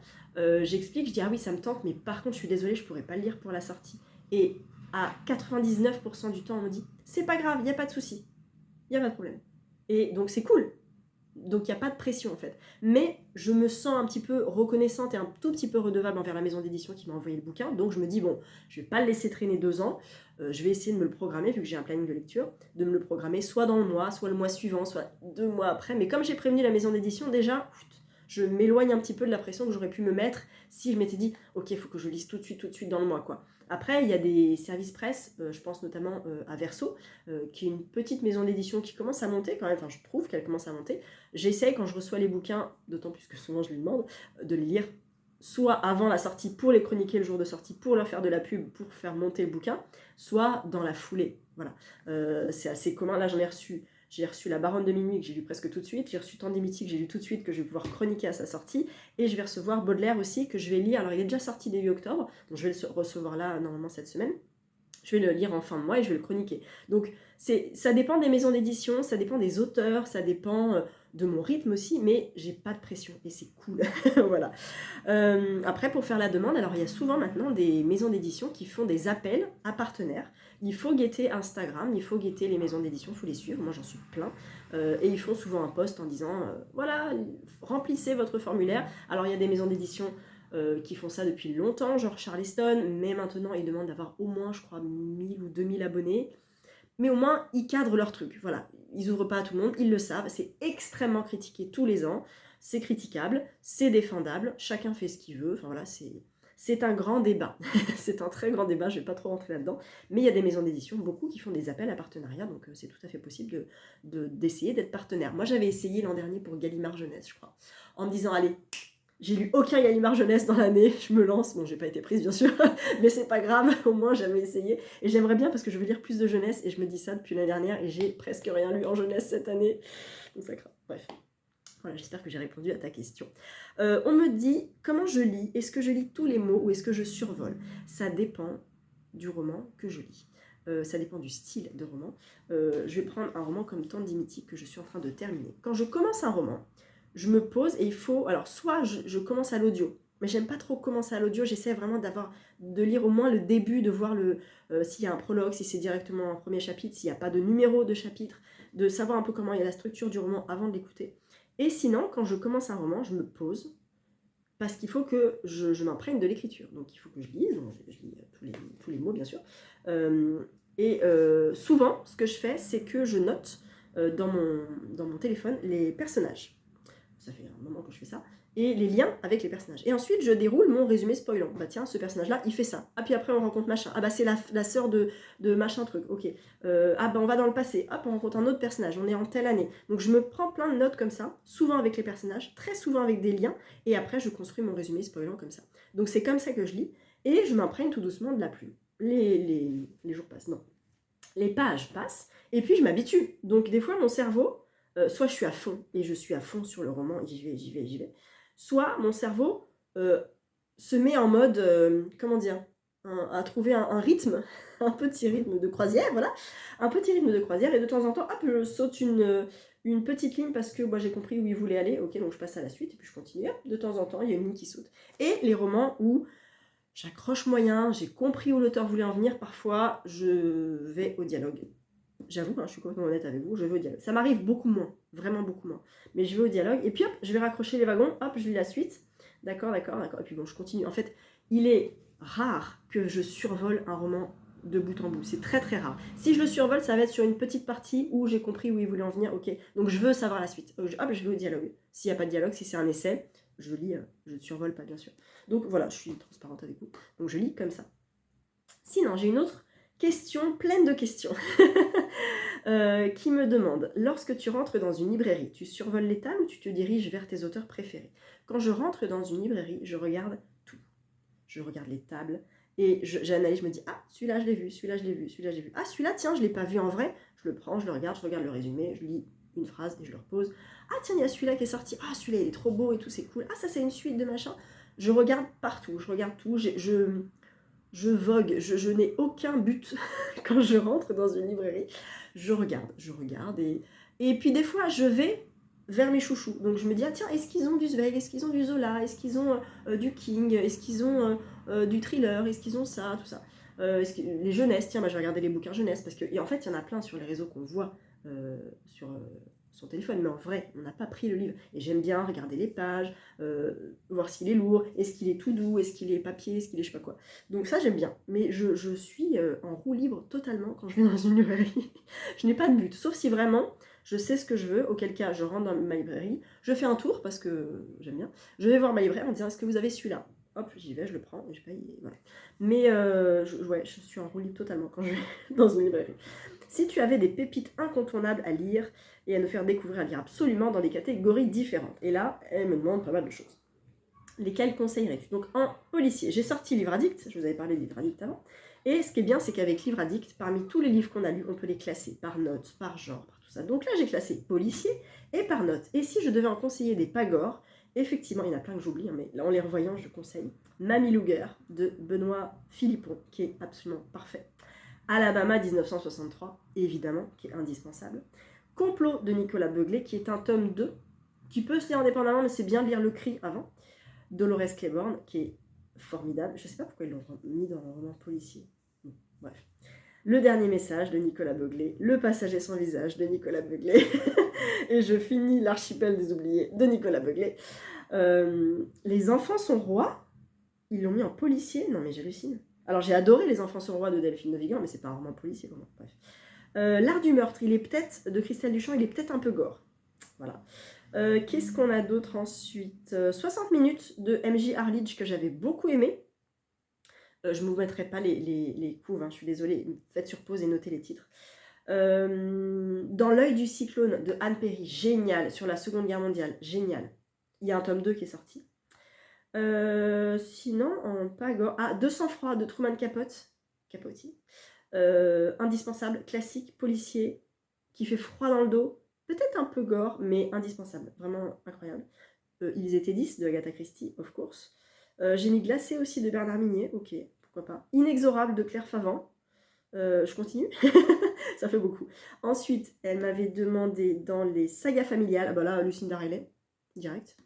j'explique, je dis ah oui ça me tente, mais par contre je suis désolée, je pourrais pas le lire pour la sortie. Et à 99% du temps on me dit c'est pas grave, il n'y a pas de souci, il n'y a pas de problème. Et donc c'est cool. Donc il n'y a pas de pression en fait. Mais je me sens un petit peu reconnaissante et un tout petit peu redevable envers la maison d'édition qui m'a envoyé le bouquin. Donc je me dis, bon, je ne vais pas le laisser traîner 2 ans. Je vais essayer de me le programmer, vu que j'ai un planning de lecture, de me le programmer soit dans le mois, soit le mois suivant, soit 2 mois après. Mais comme j'ai prévenu la maison d'édition, déjà, je m'éloigne un petit peu de la pression que j'aurais pu me mettre si je m'étais dit, ok, il faut que je lise tout de suite dans le mois, quoi. Après, il y a des services presse, je pense notamment à Verso, qui est une petite maison d'édition qui commence à monter quand même, enfin je trouve qu'elle commence à monter. J'essaye quand je reçois les bouquins, d'autant plus que souvent je lui demande, de les lire soit avant la sortie pour les chroniquer le jour de sortie, pour leur faire de la pub, pour faire monter le bouquin, soit dans la foulée. Voilà. C'est assez commun, là j'en ai reçu. J'ai reçu La Baronne de Minuit que j'ai lu presque tout de suite, j'ai reçu Tandemiti que j'ai lu tout de suite, que je vais pouvoir chroniquer à sa sortie, et je vais recevoir Baudelaire aussi que je vais lire, alors il est déjà sorti début octobre, donc je vais le recevoir là normalement cette semaine, je vais le lire en fin de mois et je vais le chroniquer. Donc ça dépend des maisons d'édition, ça dépend des auteurs, ça dépend de mon rythme aussi, mais j'ai pas de pression et c'est cool. Voilà. Après, pour faire la demande, alors il y a souvent maintenant des maisons d'édition qui font des appels à partenaires. Il faut guetter Instagram, il faut guetter les maisons d'édition, il faut les suivre, moi j'en suis plein. Et ils font souvent un post en disant voilà, remplissez votre formulaire. Alors il y a des maisons d'édition qui font ça depuis longtemps, genre Charleston, mais maintenant ils demandent d'avoir au moins, je crois, 1000 ou 2000 abonnés. Mais au moins, ils cadrent leur truc. Voilà, ils ouvrent pas à tout le monde, ils le savent. C'est extrêmement critiqué tous les ans. C'est critiquable, c'est défendable. Chacun fait ce qu'il veut. Enfin voilà, c'est un grand débat. C'est un très grand débat. Je vais pas trop rentrer là-dedans. Mais il y a des maisons d'édition, beaucoup qui font des appels à partenariat. Donc c'est tout à fait possible d'essayer d'être partenaire. Moi, j'avais essayé l'an dernier pour Gallimard Jeunesse, je crois, en me disant allez. J'ai lu aucun Gallimard Jeunesse dans l'année, je me lance, bon j'ai pas été prise bien sûr, mais c'est pas grave, au moins j'avais essayé, et j'aimerais bien parce que je veux lire plus de jeunesse, et je me dis ça depuis l'année dernière, et j'ai presque rien lu en jeunesse cette année, donc ça craint, bref. Voilà, j'espère que j'ai répondu à ta question. On me dit, comment je lis? Est-ce que je lis tous les mots ou est-ce que je survole? Ça dépend du roman que je lis. Ça dépend du style de roman. Je vais prendre un roman comme Tante Mythique que je suis en train de terminer. Quand je commence un roman, je me pose et il faut... Alors, soit je commence à l'audio, mais j'aime pas trop commencer à l'audio, j'essaie vraiment de lire au moins le début, de voir s'il y a un prologue, si c'est directement un premier chapitre, s'il n'y a pas de numéro de chapitre, de savoir un peu comment il y a la structure du roman avant de l'écouter. Et sinon, quand je commence un roman, je me pose, parce qu'il faut que je m'imprègne de l'écriture. Donc il faut que je lise, donc je lis tous les mots bien sûr. Souvent, ce que je fais, c'est que je note dans mon téléphone les personnages. Ça fait un moment que je fais ça. Et les liens avec les personnages. Et ensuite, je déroule mon résumé spoilant. Bah tiens, ce personnage-là, il fait ça. Ah, puis après, on rencontre machin. Ah bah c'est la sœur de machin truc. Ok. Ah bah on va dans le passé. Hop, on rencontre un autre personnage. On est en telle année. Donc je me prends plein de notes comme ça, souvent avec les personnages, très souvent avec des liens. Et après, je construis mon résumé spoilant comme ça. Donc c'est comme ça que je lis. Et je m'imprègne tout doucement de la plume. Les jours passent, non. Les pages passent. Et puis je m'habitue. Donc des fois, mon cerveau, soit je suis à fond, et je suis à fond sur le roman, et j'y vais. Soit mon cerveau se met en mode, comment dire, à trouver un rythme, un petit rythme de croisière, voilà, un petit rythme de croisière, et de temps en temps, hop, je saute une petite ligne parce que moi j'ai compris où il voulait aller, ok, donc je passe à la suite, et puis je continue, hop, de temps en temps, il y a une ligne qui saute. Et les romans où j'accroche moyen, j'ai compris où l'auteur voulait en venir, parfois je vais au dialogue. J'avoue, je suis complètement honnête avec vous, je vais au dialogue. Ça m'arrive beaucoup moins, vraiment beaucoup moins. Mais je vais au dialogue, et puis hop, je vais raccrocher les wagons, hop, je lis la suite. D'accord. Et puis bon, je continue. En fait, il est rare que je survole un roman de bout en bout. C'est très très rare. Si je le survole, ça va être sur une petite partie où j'ai compris où il voulait en venir, ok. Donc je veux savoir la suite. Hop, je vais au dialogue. S'il n'y a pas de dialogue, si c'est un essai, je lis, je ne survole pas, bien sûr. Donc voilà, je suis transparente avec vous. Donc je lis comme ça. Sinon, j'ai une autre question pleine de questions qui me demande: lorsque tu rentres dans une librairie, tu survoles les tables ou tu te diriges vers tes auteurs préférés? Quand je rentre dans une librairie, je regarde tout. Je regarde les tables et j'analyse, je me dis: ah, celui-là je l'ai vu, celui-là je l'ai vu, celui-là j'ai vu. Ah, celui-là, tiens, je ne l'ai pas vu en vrai. Je le prends, je regarde le résumé, je lis une phrase et je le repose. Ah, tiens, il y a celui-là qui est sorti. Ah, celui-là, il est trop beau et tout, c'est cool. Ah, ça, c'est une suite de machin. Je regarde partout, je regarde tout. Je vogue, je n'ai aucun but quand je rentre dans une librairie. Je regarde et puis des fois je vais vers mes chouchous. Donc je me dis: ah tiens, est-ce qu'ils ont du Zweig, est-ce qu'ils ont du Zola, est-ce qu'ils ont du King, est-ce qu'ils ont du thriller, est-ce qu'ils ont ça, tout ça. Les jeunesses, tiens, bah, je vais regarder les bouquins jeunesse parce que, et en fait il y en a plein sur les réseaux qu'on voit sur son téléphone, mais en vrai on n'a pas pris le livre. Et j'aime bien regarder les pages, voir s'il est lourd, est-ce qu'il est tout doux, est-ce qu'il est papier, est-ce qu'il est je sais pas quoi. Donc ça j'aime bien, mais je suis en roue libre totalement quand je vais dans une librairie. Je n'ai pas de but, sauf si vraiment je sais ce que je veux, auquel cas je rentre dans ma librairie, je fais un tour parce que j'aime bien, je vais voir ma libraire en disant: est-ce que vous avez celui-là? Hop, j'y vais, je le prends, et je paye, et voilà. Mais je suis en roue libre totalement quand je vais dans une librairie. Si tu avais des pépites incontournables à lire et à nous faire découvrir à lire absolument dans des catégories différentes, et là, elle me demande pas mal de choses. Lesquels conseillerais-tu? Donc en policier, j'ai sorti Livre Addict, je vous avais parlé de Livre Addict avant, et ce qui est bien, c'est qu'avec Livre Addict, parmi tous les livres qu'on a lus, on peut les classer par notes, par genre, par tout ça. Donc là, j'ai classé policier et par notes. Et si je devais en conseiller des pas gore, effectivement, il y en a plein que j'oublie, mais là, en les revoyant, je conseille Mamie Luger de Benoît Philippon, qui est absolument parfait. Alabama 1963, évidemment, qui est indispensable. Complot de Nicolas Beuglet, qui est un tome 2, qui peut se lire indépendamment, mais c'est bien de lire Le Cri avant. Dolores Claiborne, qui est formidable. Je ne sais pas pourquoi ils l'ont mis dans un roman policier. Bref. Le dernier message de Nicolas Beuglet. Le passager sans visage de Nicolas Beuglet. Et je finis L'archipel des oubliés de Nicolas Beuglet. Les enfants sont rois. Ils l'ont mis en policier. Non mais j'hallucine. Alors j'ai adoré Les enfants sont rois de Delphine de Vigan, mais c'est pas un roman policier pour moi. Bref. L'art du meurtre, il est peut-être, de Christelle Duchamp, il est peut-être un peu gore. Voilà. Qu'est-ce qu'on a d'autre ensuite? 60 minutes de M.J. Arledge que j'avais beaucoup aimé. Je ne vous mettrai pas les couves, je suis désolée. Faites sur pause et notez les titres. Dans l'œil du cyclone de Anne Perry, génial. Sur la Seconde Guerre mondiale, génial. Il y a un tome 2 qui est sorti. Sinon, en pas gore... Ah, 200 froid de Truman Capote. Capote. Indispensable, classique, policier, qui fait froid dans le dos. Peut-être un peu gore, mais indispensable. Vraiment incroyable. Ils étaient 10 de Agatha Christie, of course. J'ai mis Glacé aussi de Bernard Minier. Ok, pourquoi pas. Inexorable de Claire Favant. Je continue. Ça fait beaucoup. Ensuite, elle m'avait demandé dans les sagas familiales. Ah bah là, Lucinda Riley, direct.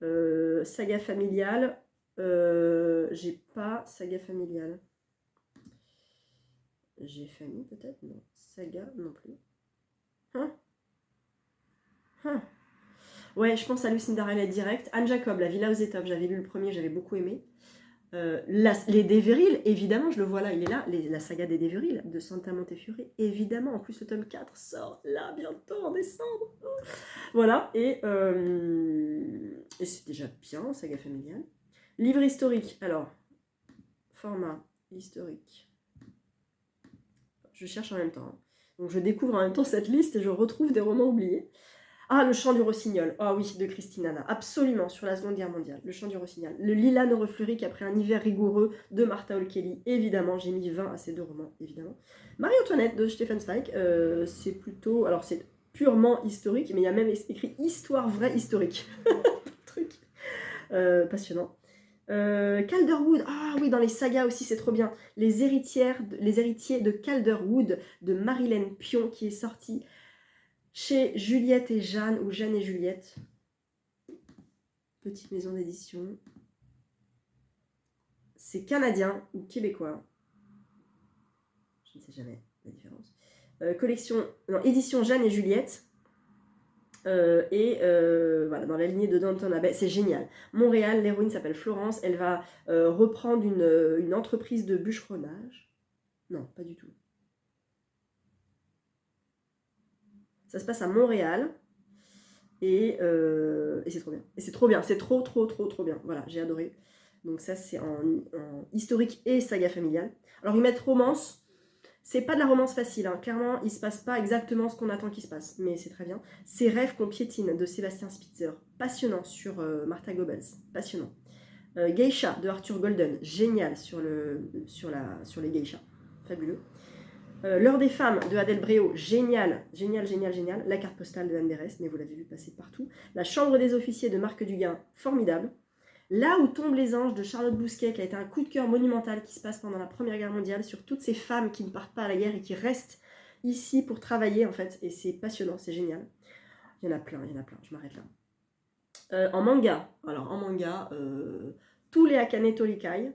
Saga familiale. J'ai pas saga familiale. J'ai famille peut-être? Non. Saga non plus. Hein? Hein? Ouais, je pense à Lucinda Riley direct. Anne Jacob, La Villa aux Étoffes, j'avais lu le premier, j'avais beaucoup aimé. Les Deveril, évidemment, je le vois là, il est là, la saga des Deveril de Santa Montefiore, évidemment, en plus le tome 4 sort là bientôt en décembre. Voilà, et c'est déjà bien, saga familiale. Livre historique, alors, format historique. Je cherche en même temps. Donc je découvre en même temps cette liste et je retrouve des romans oubliés. Ah, Le Chant du Rossignol. Ah oui, de Christine Hanna. Absolument, sur la Seconde Guerre mondiale. Le Chant du Rossignol. Le Lilas ne refleurit qu'après un hiver rigoureux de Martha O'Kelly. Évidemment, j'ai mis 20 à ces deux romans, évidemment. Marie-Antoinette de Stefan Zweig. C'est plutôt... Alors, c'est purement historique, mais il y a même écrit Histoire vraie historique. Truc. Passionnant. Calderwood, ah oui, dans les sagas aussi, c'est trop bien. Les héritiers de Calderwood de Marilyn Pion, qui est sorti chez Juliette et Jeanne, ou Jeanne et Juliette. Petite maison d'édition. C'est canadien ou québécois. Je ne sais jamais la différence. Édition Jeanne et Juliette. Voilà, dans la lignée de Downton Abbey, c'est génial. Montréal, l'héroïne s'appelle Florence, elle va reprendre une entreprise de bûcheronnage. Non, pas du tout. Ça se passe à Montréal, et c'est trop bien. Et c'est trop bien, c'est trop bien. Voilà, j'ai adoré. Donc ça, c'est en historique et saga familiale. Alors, ils mettent romance. C'est pas de la romance facile, hein. Clairement, il se passe pas exactement ce qu'on attend qu'il se passe, mais c'est très bien. Ces rêves qu'on piétine de Sébastien Spitzer, passionnant sur Martha Goebbels, passionnant. Geisha de Arthur Golden, génial sur les geishas, fabuleux. L'heure des femmes de Adèle Bréau, génial. La carte postale de Anne Berest, mais vous l'avez vu passer partout. La chambre des officiers de Marc Duguin, formidable. Là où tombent les anges de Charlotte Bousquet, qui a été un coup de cœur monumental qui se passe pendant la Première Guerre mondiale, sur toutes ces femmes qui ne partent pas à la guerre et qui restent ici pour travailler, en fait. Et c'est passionnant, c'est génial. Il y en a plein, je m'arrête là. En manga, tous les Akane Torikai,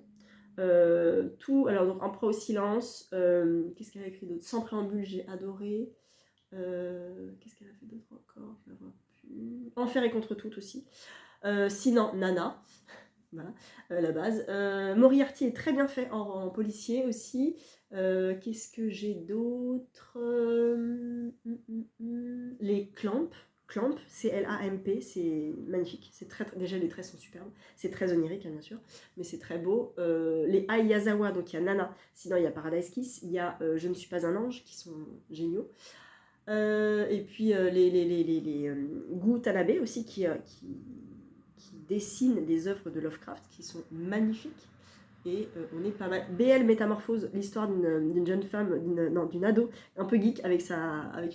alors donc Empereur au silence, qu'est-ce qu'elle a écrit d'autre? Sans préambule, j'ai adoré. Qu'est-ce qu'elle a fait d'autre encore? Je la vois plus. Enfer et contre tout aussi. Sinon, Nana, voilà, la base. Moriarty est très bien fait en policier aussi. Qu'est-ce que j'ai d'autre? Les Clamp, C-L-A-M-P, c'est magnifique. C'est déjà, les traits sont superbes. C'est très onirique, hein, bien sûr, mais c'est très beau. Les Ai Yazawa, donc il y a Nana, sinon il y a Paradise Kiss, il y a Je ne suis pas un ange, qui sont géniaux. Et puis les Gu Tanabe aussi, qui dessine des œuvres de Lovecraft qui sont magnifiques, et on est pas mal. BL Métamorphose, l'histoire d'une jeune femme, d'une ado un peu geek avec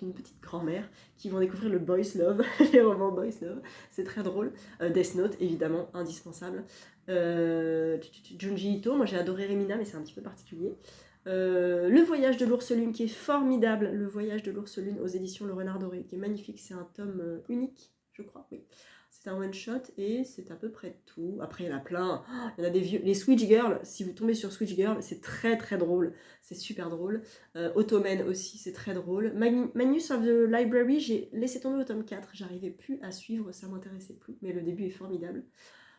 une petite grand-mère qui vont découvrir le boys love, les romans boys love, c'est très drôle. Death Note, évidemment, indispensable. Junji Ito, moi j'ai adoré Remina, mais c'est un petit peu particulier. Le Voyage de l'Ours Lune, qui est formidable, Le Voyage de l'Ours Lune aux éditions Le Renard Doré, qui est magnifique, c'est un tome unique, je crois, oui. C'est un one-shot et c'est à peu près tout. Après, il y en a plein. Il y en a des vieux. Les Switch Girls, si vous tombez sur Switch Girls, c'est très très drôle. C'est super drôle. Ottoman aussi, c'est très drôle. Magnus of the Library, j'ai laissé tomber au tome 4. J'arrivais plus à suivre, ça m'intéressait plus. Mais le début est formidable.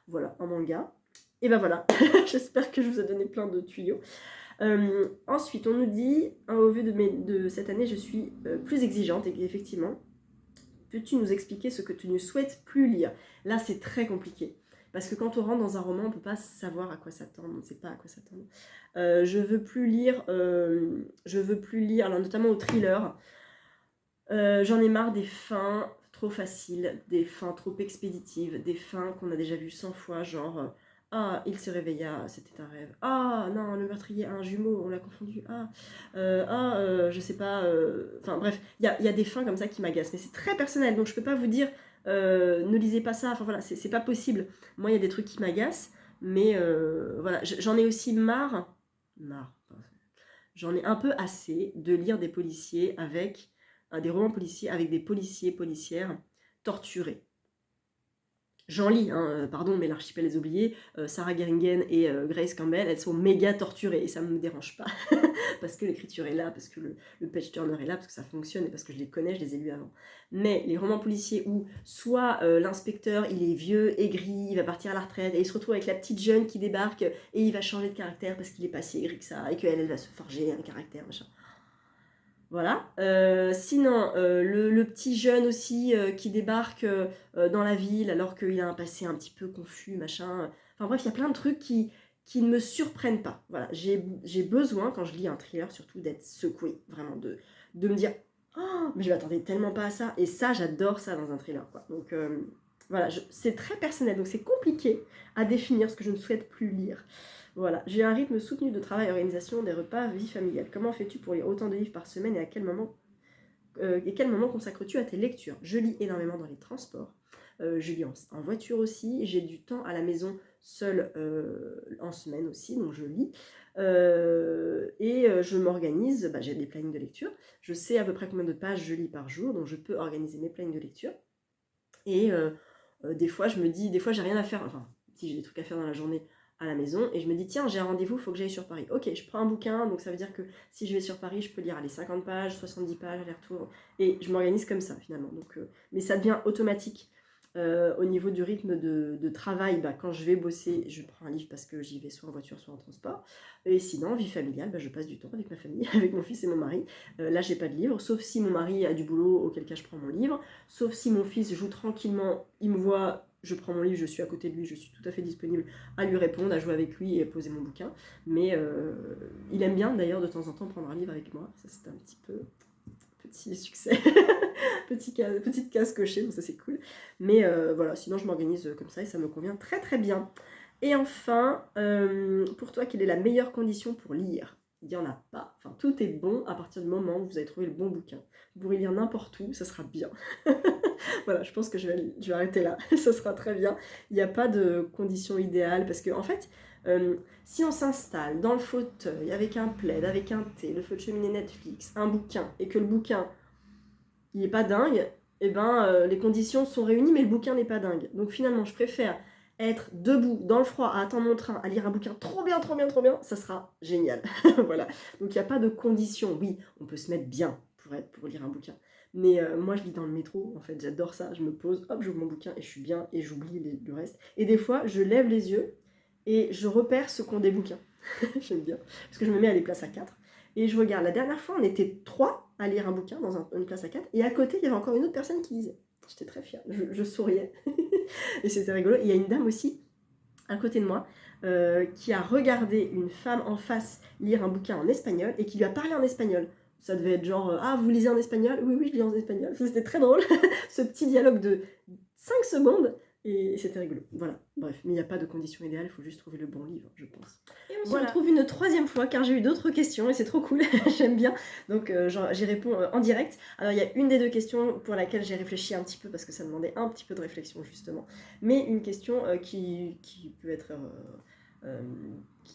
Voilà, en manga. Et ben voilà. J'espère que je vous ai donné plein de tuyaux. Ensuite, on nous dit, au vu de cette année, je suis plus exigeante, et effectivement. Peux-tu nous expliquer ce que tu ne souhaites plus lire? Là, c'est très compliqué. Parce que quand on rentre dans un roman, on ne peut pas savoir à quoi s'attendre. On ne sait pas à quoi s'attendre. Je veux plus lire, alors notamment au thriller. J'en ai marre des fins trop faciles, des fins trop expéditives, des fins qu'on a déjà vues 100 fois, genre... Ah, il se réveilla, c'était un rêve. Ah, non, le meurtrier a un jumeau, on l'a confondu. Je sais pas. Enfin, bref, il y a des fins comme ça qui m'agacent. Mais c'est très personnel, donc je peux pas vous dire, ne lisez pas ça. Enfin, voilà, c'est pas possible. Moi, il y a des trucs qui m'agacent, mais voilà, j'en ai aussi marre marre. J'en ai un peu assez de lire des policiers avec des romans policiers avec des policières torturés. J'en lis, hein, pardon, mais l'archipel des oubliés, Sarah Geringen et Grace Campbell, elles sont méga torturées et ça ne me dérange pas. Parce que l'écriture est là, parce que le page turner est là, parce que ça fonctionne et parce que je les connais, je les ai lus avant. Mais les romans policiers où soit l'inspecteur, il est vieux, aigri, il va partir à la retraite et il se retrouve avec la petite jeune qui débarque et il va changer de caractère parce qu'il est pas si aigri que ça et qu'elle va se forger un caractère, machin. Voilà. Sinon, le petit jeune aussi qui débarque dans la ville alors qu'il a un passé un petit peu confus, machin. Enfin bref, il y a plein de trucs qui ne me surprennent pas. Voilà, j'ai besoin, quand je lis un thriller, surtout d'être secouée, vraiment, de me dire oh, mais je m'attendais tellement pas à ça. Et ça, j'adore ça dans un thriller, quoi. Donc voilà, c'est très personnel, donc c'est compliqué à définir ce que je ne souhaite plus lire. Voilà, j'ai un rythme soutenu de travail, organisation des repas, vie familiale. Comment fais-tu pour lire autant de livres par semaine et quel moment consacres-tu à tes lectures? Je lis énormément dans les transports, je lis en voiture aussi, j'ai du temps à la maison seule en semaine aussi, donc je lis. Je m'organise, j'ai des plannings de lecture, je sais à peu près combien de pages je lis par jour, donc je peux organiser mes plannings de lecture. Et des fois, je me dis, des fois, j'ai rien à faire, enfin, si j'ai des trucs à faire dans la journée à la maison, et je me dis, tiens, j'ai un rendez-vous, il faut que j'aille sur Paris. Ok, je prends un bouquin, donc ça veut dire que si je vais sur Paris, je peux lire les 50 pages, 70 pages, aller-retour, et je m'organise comme ça, finalement. Donc, mais ça devient automatique. Au niveau du rythme de travail, quand je vais bosser, je prends un livre parce que j'y vais soit en voiture, soit en transport. Et sinon, vie familiale, je passe du temps avec ma famille, avec mon fils et mon mari. Là, j'ai pas de livre, sauf si mon mari a du boulot, auquel cas je prends mon livre. Sauf si mon fils joue tranquillement, il me voit, je prends mon livre, je suis à côté de lui, je suis tout à fait disponible à lui répondre, à jouer avec lui et à poser mon bouquin. Mais il aime bien d'ailleurs de temps en temps prendre un livre avec moi. Ça, c'est un petit peu petit succès. Petite case cochée, donc ça c'est cool. Mais voilà, sinon je m'organise comme ça et ça me convient très très bien. Et enfin, pour toi, quelle est la meilleure condition pour lire? Il n'y en a pas. Enfin, tout est bon à partir du moment où vous avez trouvé le bon bouquin. Vous pourrez lire n'importe où, ça sera bien. Voilà, je pense que je vais arrêter là. Ça sera très bien. Il n'y a pas de condition idéale parce que, en fait, si on s'installe dans le fauteuil avec un plaid, avec un thé, le feu de cheminée Netflix, un bouquin, et que le bouquin il n'est pas dingue, et les conditions sont réunies, mais le bouquin n'est pas dingue. Donc finalement, je préfère être debout, dans le froid, à attendre mon train, à lire un bouquin trop bien, trop bien, trop bien, ça sera génial. Voilà. Donc il n'y a pas de conditions. Oui, on peut se mettre bien pour lire un bouquin. Mais moi, je lis dans le métro, en fait, j'adore ça. Je me pose, hop, j'ouvre mon bouquin et je suis bien et j'oublie le reste. Et des fois, je lève les yeux et je repère ce qu'ont des bouquins. J'aime bien. Parce que je me mets à des places à 4. Et je regarde, la dernière fois, on était 3 à lire un bouquin dans une place à 4. Et à côté, il y avait encore une autre personne qui lisait. J'étais très fière. Je souriais. Et c'était rigolo. Et il y a une dame aussi, à côté de moi, qui a regardé une femme en face lire un bouquin en espagnol et qui lui a parlé en espagnol. Ça devait être genre, ah, vous lisez en espagnol? Oui, oui, je lis en espagnol. C'était très drôle. Ce petit dialogue de 5 secondes. Et c'était rigolo. Voilà, bref, mais il n'y a pas de condition idéale, il faut juste trouver le bon livre, je pense. Et on se retrouve une troisième fois car j'ai eu d'autres questions et c'est trop cool, j'aime bien. Donc j'y réponds en direct. Alors il y a une des deux questions pour laquelle j'ai réfléchi un petit peu parce que ça demandait un petit peu de réflexion justement. Mais une question qui peut être...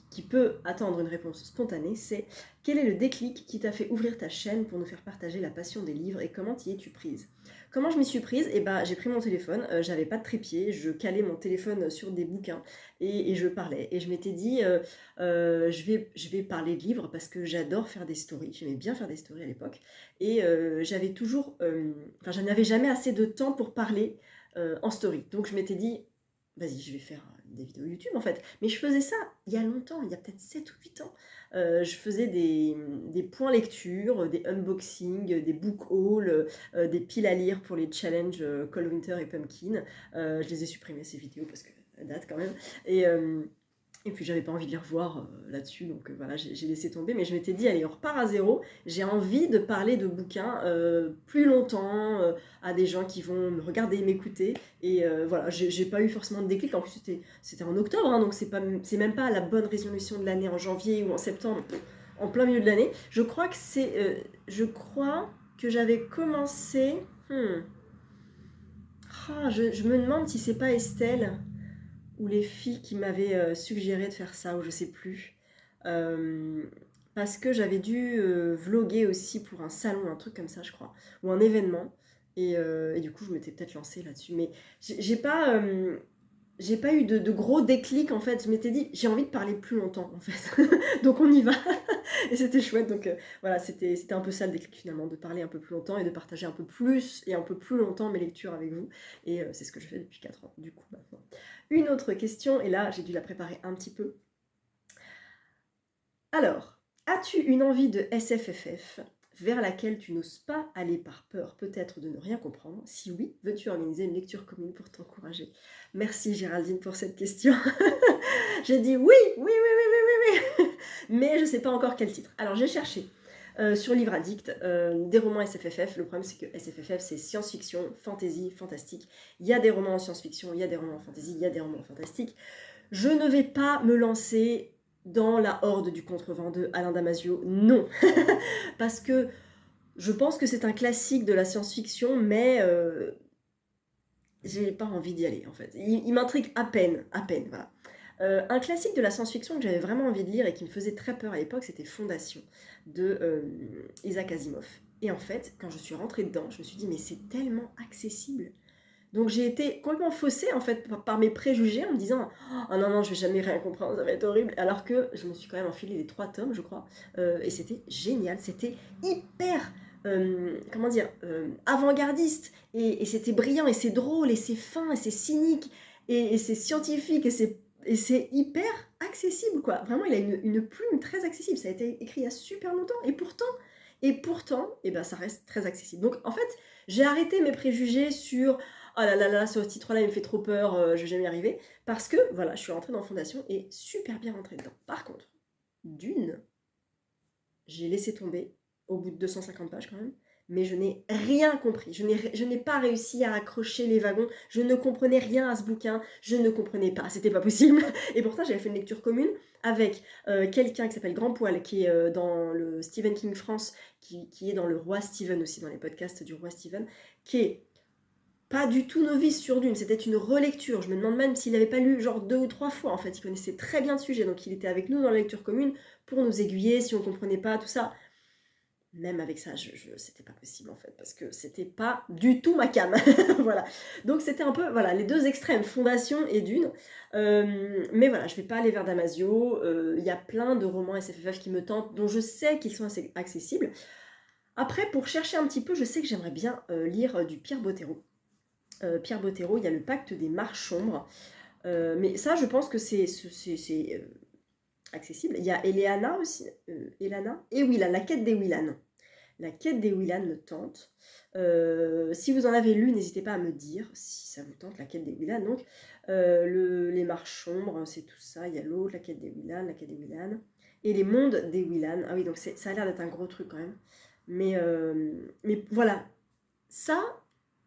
qui peut attendre une réponse spontanée, c'est quel est le déclic qui t'a fait ouvrir ta chaîne pour nous faire partager la passion des livres et comment t'y es-tu prise? Comment je m'y suis prise? J'ai pris mon téléphone, j'avais pas de trépied, je calais mon téléphone sur des bouquins et je parlais. Et je m'étais dit, je vais parler de livres parce que j'adore faire des stories. J'aimais bien faire des stories à l'époque. Et j'avais toujours, je n'avais jamais assez de temps pour parler en story. Donc je m'étais dit, vas-y, je vais faire des vidéos YouTube en fait. Mais je faisais ça il y a longtemps, il y a peut-être 7 ou 8 ans. Je faisais des points lecture, des unboxings, des book hauls, des piles à lire pour les challenges Cold Winter et Pumpkin. Je les ai supprimées ces vidéos parce que ça date quand même. Et puis j'avais pas envie de les revoir là-dessus, donc voilà, j'ai laissé tomber. Mais je m'étais dit, allez, on repart à zéro. J'ai envie de parler de bouquins plus longtemps à des gens qui vont me regarder, m'écouter. Et voilà, j'ai pas eu forcément de déclic. En plus, c'était en octobre, hein, donc c'est même pas la bonne résolution de l'année en janvier ou en septembre, en plein milieu de l'année. Je crois que j'avais commencé... je me demande si c'est pas Estelle ou les filles qui m'avaient suggéré de faire ça, ou je sais plus. euh, parce que j'avais dû vloguer aussi pour un salon, un truc comme ça, je crois, ou un événement. Et du coup, je m'étais peut-être lancée là-dessus. Mais j'ai pas eu de gros déclic en fait. Je m'étais dit, j'ai envie de parler plus longtemps en fait. Donc on y va. Et c'était chouette. Donc voilà, c'était un peu ça le déclic finalement, de parler un peu plus longtemps et de partager un peu plus et un peu plus longtemps mes lectures avec vous. Et c'est ce que je fais depuis 4 ans, du coup maintenant. Une autre question, et là j'ai dû la préparer un petit peu. Alors, as-tu une envie de SFFF vers laquelle tu n'oses pas aller par peur peut-être de ne rien comprendre? Si oui, veux-tu organiser une lecture commune pour t'encourager? Merci Géraldine pour cette question. J'ai dit oui, oui, oui, oui, oui, oui, oui. Mais je ne sais pas encore quel titre. Alors j'ai cherché sur Livre Addict des romans SFFF. Le problème c'est que SFFF c'est science-fiction, fantasy, fantastique. Il y a des romans en science-fiction, il y a des romans en fantasy, il y a des romans en fantastique. Je ne vais pas me lancer dans la horde du contrevent de Alain Damasio, non. Parce que je pense que c'est un classique de la science-fiction, mais j'ai pas envie d'y aller en fait. Il m'intrigue à peine, voilà. Un classique de la science-fiction que j'avais vraiment envie de lire et qui me faisait très peur à l'époque, c'était Fondation de Isaac Asimov. Et en fait, quand je suis rentrée dedans, je me suis dit, mais c'est tellement accessible. Donc j'ai été complètement faussée en fait par mes préjugés en me disant oh non non je vais jamais rien comprendre, ça va être horrible, alors que je me suis quand même enfilé les 3 tomes je crois, et c'était génial, c'était hyper comment dire avant-gardiste, et c'était brillant et c'est drôle et c'est fin et c'est cynique et c'est scientifique et c'est hyper accessible quoi. Vraiment il a une plume très accessible, ça a été écrit il y a super longtemps et pourtant et ben ça reste très accessible. Donc en fait j'ai arrêté mes préjugés sur oh là là là, ce titre-là, il me fait trop peur, je vais jamais y arriver. Parce que, voilà, je suis rentrée dans Fondation et super bien rentrée dedans. Par contre, Dune, j'ai laissé tomber au bout de 250 pages quand même. Mais je n'ai rien compris. Je n'ai pas réussi à accrocher les wagons. Je ne comprenais rien à ce bouquin. Je ne comprenais pas. C'était pas possible. Et pourtant, j'avais fait une lecture commune avec quelqu'un qui s'appelle Grand Poil, qui est dans le Stephen King France, qui est dans le Roi Stephen aussi, dans les podcasts du Roi Stephen, qui est pas du tout novice sur Dune, c'était une relecture. Je me demande même s'il n'avait pas lu genre 2 ou 3 fois en fait. Il connaissait très bien le sujet, donc il était avec nous dans la lecture commune pour nous aiguiller si on comprenait pas tout ça. Même avec ça, c'était pas possible en fait, parce que c'était pas du tout ma came. Voilà. Donc c'était un peu voilà, les deux extrêmes, Fondation et Dune. Mais voilà, je vais pas aller vers Damasio. Il y a plein de romans SFFF qui me tentent, dont je sais qu'ils sont assez accessibles. Après, pour chercher un petit peu, je sais que j'aimerais bien lire du Pierre Bottero. Pierre Bottero, il y a le Pacte des Marches Sombres. Mais ça, je pense que c'est accessible. Il y a Eleana aussi. Elana et Willan, la quête des Willan. La quête des Willan me tente. Si vous en avez lu, n'hésitez pas à me dire si ça vous tente, la quête des Willan. Donc, les Marches Sombres, c'est tout ça. Il y a l'autre, la quête des Willan, la quête des Willan. Et les mondes des Willan. Ah oui, donc ça a l'air d'être un gros truc quand même. Mais voilà, ça,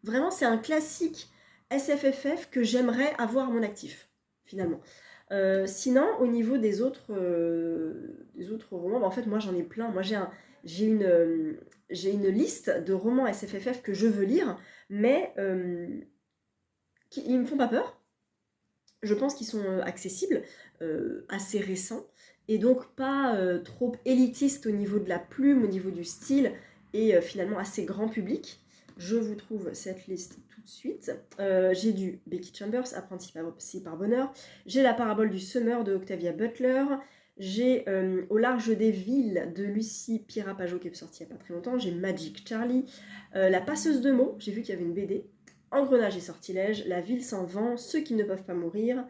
vraiment, c'est un classique SFFF que j'aimerais avoir à mon actif, finalement. Sinon, au niveau des autres romans, bah, en fait, moi, j'en ai plein. Moi, j'ai une liste de romans SFFF que je veux lire, mais ils ne me font pas peur. Je pense qu'ils sont accessibles, assez récents, et donc pas trop élitistes au niveau de la plume, au niveau du style, et finalement assez grand public. Je vous trouve cette liste tout de suite. J'ai du Becky Chambers, Apprenti par bonheur. J'ai La parabole du semeur de Octavia Butler. J'ai Au large des villes de Lucie Pirapajo qui est sortie il n'y a pas très longtemps. J'ai Magic Charlie. La passeuse de mots, j'ai vu qu'il y avait une BD. Engrenage et sortilège, La ville sans vent, Ceux qui ne peuvent pas mourir,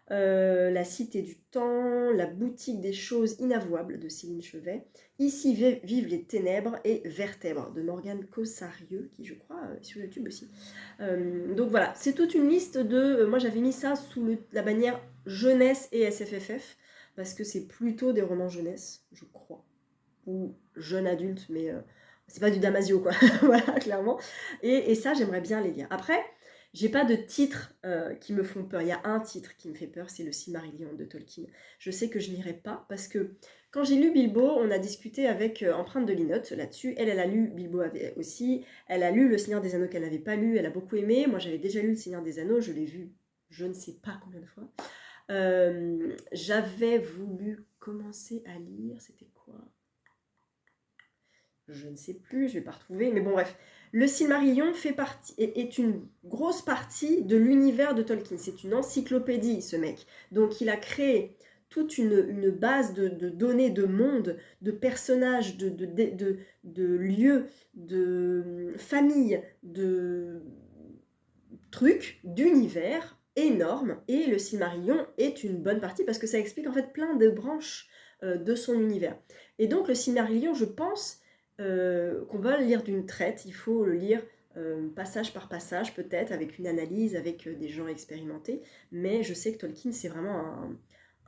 La cité du temps, La boutique des choses inavouables de Céline Chevet, Ici vivent les ténèbres et Vertèbres de Morgane Cossarieux, qui je crois est sur YouTube aussi. Donc voilà, c'est toute une liste de... moi j'avais mis ça sous la bannière jeunesse et SFFF, parce que c'est plutôt des romans jeunesse, je crois, ou jeune adulte, mais c'est pas du Damasio quoi, voilà clairement. Et ça j'aimerais bien les lire. Après, j'ai pas de titres qui me font peur. Il y a un titre qui me fait peur, c'est le Silmarillion de Tolkien. Je sais que je n'irai pas parce que quand j'ai lu Bilbo, on a discuté avec Empreinte de Linotte là-dessus. Elle a lu Bilbo aussi. Elle a lu Le Seigneur des Anneaux qu'elle n'avait pas lu. Elle a beaucoup aimé. Moi, j'avais déjà lu Le Seigneur des Anneaux. Je l'ai vu je ne sais pas combien de fois. J'avais voulu commencer à lire, c'était quoi? Je ne sais plus, je ne vais pas retrouver, mais bon bref. Le Silmarillion est une grosse partie de l'univers de Tolkien. C'est une encyclopédie, ce mec. Donc il a créé toute une base de données, de mondes, de personnages, de lieux, de familles, de trucs, d'univers énormes. Et le Silmarillion est une bonne partie parce que ça explique en fait plein de branches de son univers. Et donc le Silmarillion, je pense qu'on va le lire d'une traite. Il faut le lire passage par passage, peut-être, avec une analyse, avec des gens expérimentés. Mais je sais que Tolkien, c'est vraiment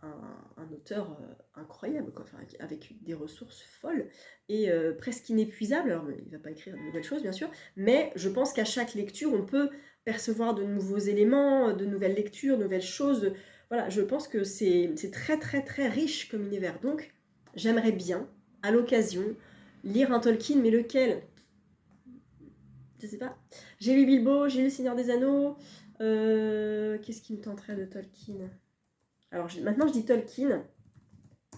un auteur incroyable, quoi. Enfin, avec des ressources folles et presque inépuisables. Alors, il ne va pas écrire de nouvelles choses, bien sûr, mais je pense qu'à chaque lecture, on peut percevoir de nouveaux éléments, de nouvelles lectures, de nouvelles choses. Voilà, je pense que c'est très, très, très riche comme univers. Donc, j'aimerais bien, à l'occasion, lire un Tolkien, mais lequel? Je sais pas. J'ai lu Bilbo, j'ai lu Le Seigneur des Anneaux. Qu'est-ce qui me tenterait de Tolkien? Alors maintenant je dis Tolkien,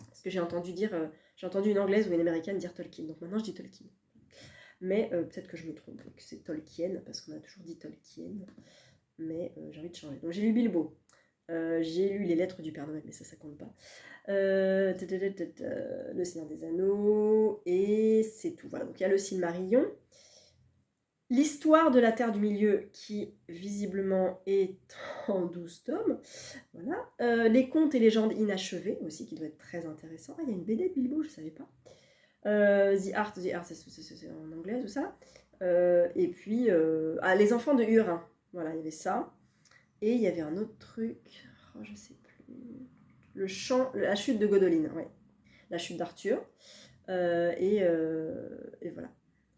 parce que j'ai entendu j'ai entendu une anglaise ou une américaine dire Tolkien, donc maintenant je dis Tolkien. Mais peut-être que je me trompe, que c'est Tolkien, parce qu'on a toujours dit Tolkien, mais j'ai envie de changer. Donc j'ai lu Bilbo, j'ai lu Les Lettres du Père Noël, mais ça compte pas. Le Seigneur des Anneaux, et c'est tout. Voilà, donc il y a le Silmarillion. L'histoire de la Terre du Milieu, qui visiblement est en 12 tomes. Voilà. Les contes et légendes inachevées, aussi, qui doit être très intéressant. Ah, il y a une BD de Bilbo, je ne savais pas. The Art, c'est en anglais, tout ça. Et puis, Les Enfants de Hurin. Voilà, il y avait ça. Et il y avait un autre truc, je ne sais plus. La chute de Godoline, ouais. La chute d'Arthur. Et voilà.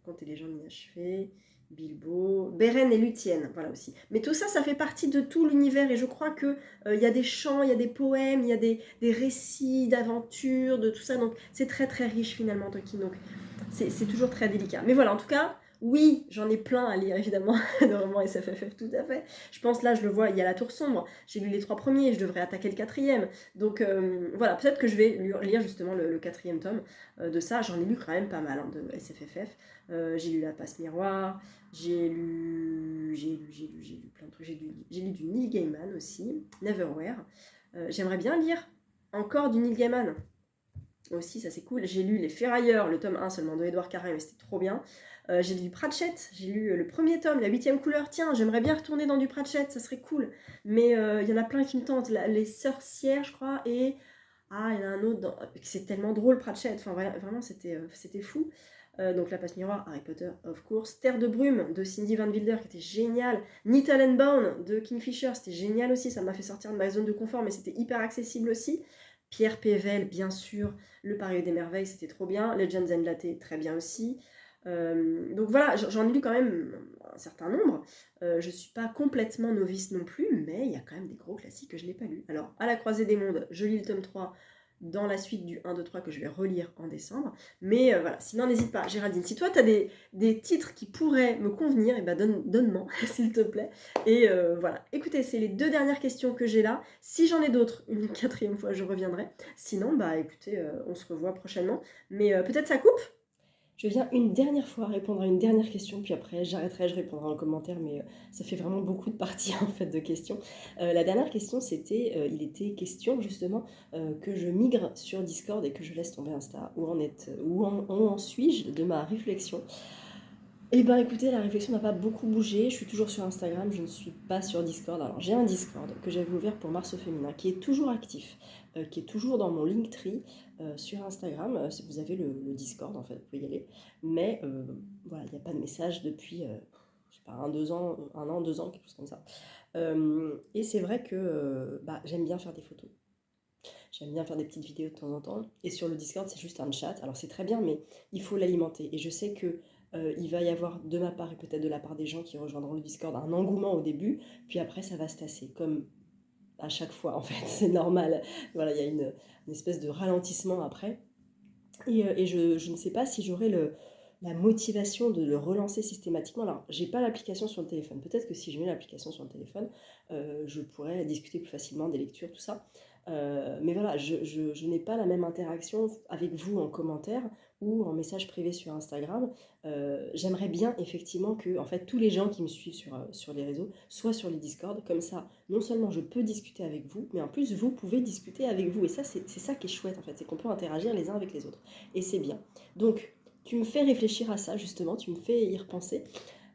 Contes et légendes inachevées. Bilbo, Beren et Luthien, voilà aussi. Mais tout ça, ça fait partie de tout l'univers et je crois que y a des chants, il y a des poèmes, il y a des récits d'aventures, de tout ça. Donc c'est très très riche finalement Tolkien. Donc c'est toujours très délicat. Mais voilà, en tout cas, oui, j'en ai plein à lire évidemment de romans SFFF, tout à fait. Je pense là, je le vois, il y a La Tour Sombre. J'ai lu les 3 premiers, je devrais attaquer le 4e. Donc voilà, peut-être que je vais lire justement le 4e tome de ça. J'en ai lu quand même pas mal hein, de SFFF. J'ai lu La Passe Miroir, j'ai lu plein de trucs. J'ai lu du Neil Gaiman aussi, Neverwhere. J'aimerais bien lire encore du Neil Gaiman. Aussi, ça c'est cool. J'ai lu Les Ferrailleurs, le tome 1 seulement de Edouard Carré, mais c'était trop bien. J'ai lu du Pratchett, j'ai lu le premier tome, La 8e couleur. Tiens, j'aimerais bien retourner dans du Pratchett, ça serait cool. Mais il y en a plein qui me tentent. Les Sorcières, je crois, et... Ah, il y en a un autre, c'est tellement drôle Pratchett, enfin vraiment c'était fou. Donc La Passe Miroir, Harry Potter, of course. Terre de brume de Cindy Van Wilder, qui était génial. Needle and Bone de Kingfisher, c'était génial aussi, ça m'a fait sortir de ma zone de confort, mais c'était hyper accessible aussi. Pierre Pével, bien sûr. Le Parier des Merveilles, c'était trop bien. Legends and Latte, très bien aussi. Donc voilà, j'en ai lu quand même un certain nombre. Je ne suis pas complètement novice non plus, mais il y a quand même des gros classiques que je n'ai pas lus. Alors, À la croisée des mondes, je lis le tome 3 dans la suite du 1, 2, 3 que je vais relire en décembre. Mais voilà, sinon n'hésite pas, Géraldine, si toi tu as des titres qui pourraient me convenir, et ben donne-moi, s'il te plaît. Et voilà, écoutez, c'est les 2 dernières questions que j'ai là. Si j'en ai d'autres, une 4e fois, je reviendrai. Sinon, bah écoutez, on se revoit prochainement. Mais peut-être ça coupe. Je viens une dernière fois répondre à une dernière question, puis après j'arrêterai, je répondrai en commentaire, mais ça fait vraiment beaucoup de parties en fait de questions. La dernière question, il était question justement que je migre sur Discord et que je laisse tomber Insta. Où en suis-je de ma réflexion? Eh bien écoutez, la réflexion n'a pas beaucoup bougé, je suis toujours sur Instagram, je ne suis pas sur Discord. Alors j'ai un Discord que j'avais ouvert pour Mars au féminin, qui est toujours actif, qui est toujours dans mon Linktree sur Instagram. Si vous avez le Discord en fait, vous pouvez y aller. Mais voilà, il n'y a pas de message depuis, je sais pas, 2 ans, 1 an, 2 ans, quelque chose comme ça. Et c'est vrai que j'aime bien faire des photos. J'aime bien faire des petites vidéos de temps en temps. Et sur le Discord, c'est juste un chat. Alors c'est très bien, mais il faut l'alimenter. Et je sais que il va y avoir de ma part et peut-être de la part des gens qui rejoindront le Discord un engouement au début, puis après ça va se tasser, comme à chaque fois en fait, c'est normal. Voilà, il y a une espèce de ralentissement après. Et je ne sais pas si j'aurai la motivation de le relancer systématiquement. Alors, j'ai pas l'application sur le téléphone. Peut-être que si je mets l'application sur le téléphone, je pourrais discuter plus facilement des lectures, tout ça. Mais voilà, je n'ai pas la même interaction avec vous en commentaire ou en message privé sur Instagram. J'aimerais bien effectivement que en fait, tous les gens qui me suivent sur les réseaux soient sur les Discord. Comme ça, non seulement je peux discuter avec vous, mais en plus, vous pouvez discuter avec vous. Et ça, c'est ça qui est chouette, en fait, c'est qu'on peut interagir les uns avec les autres. Et c'est bien. Donc, tu me fais réfléchir à ça, justement, tu me fais y repenser.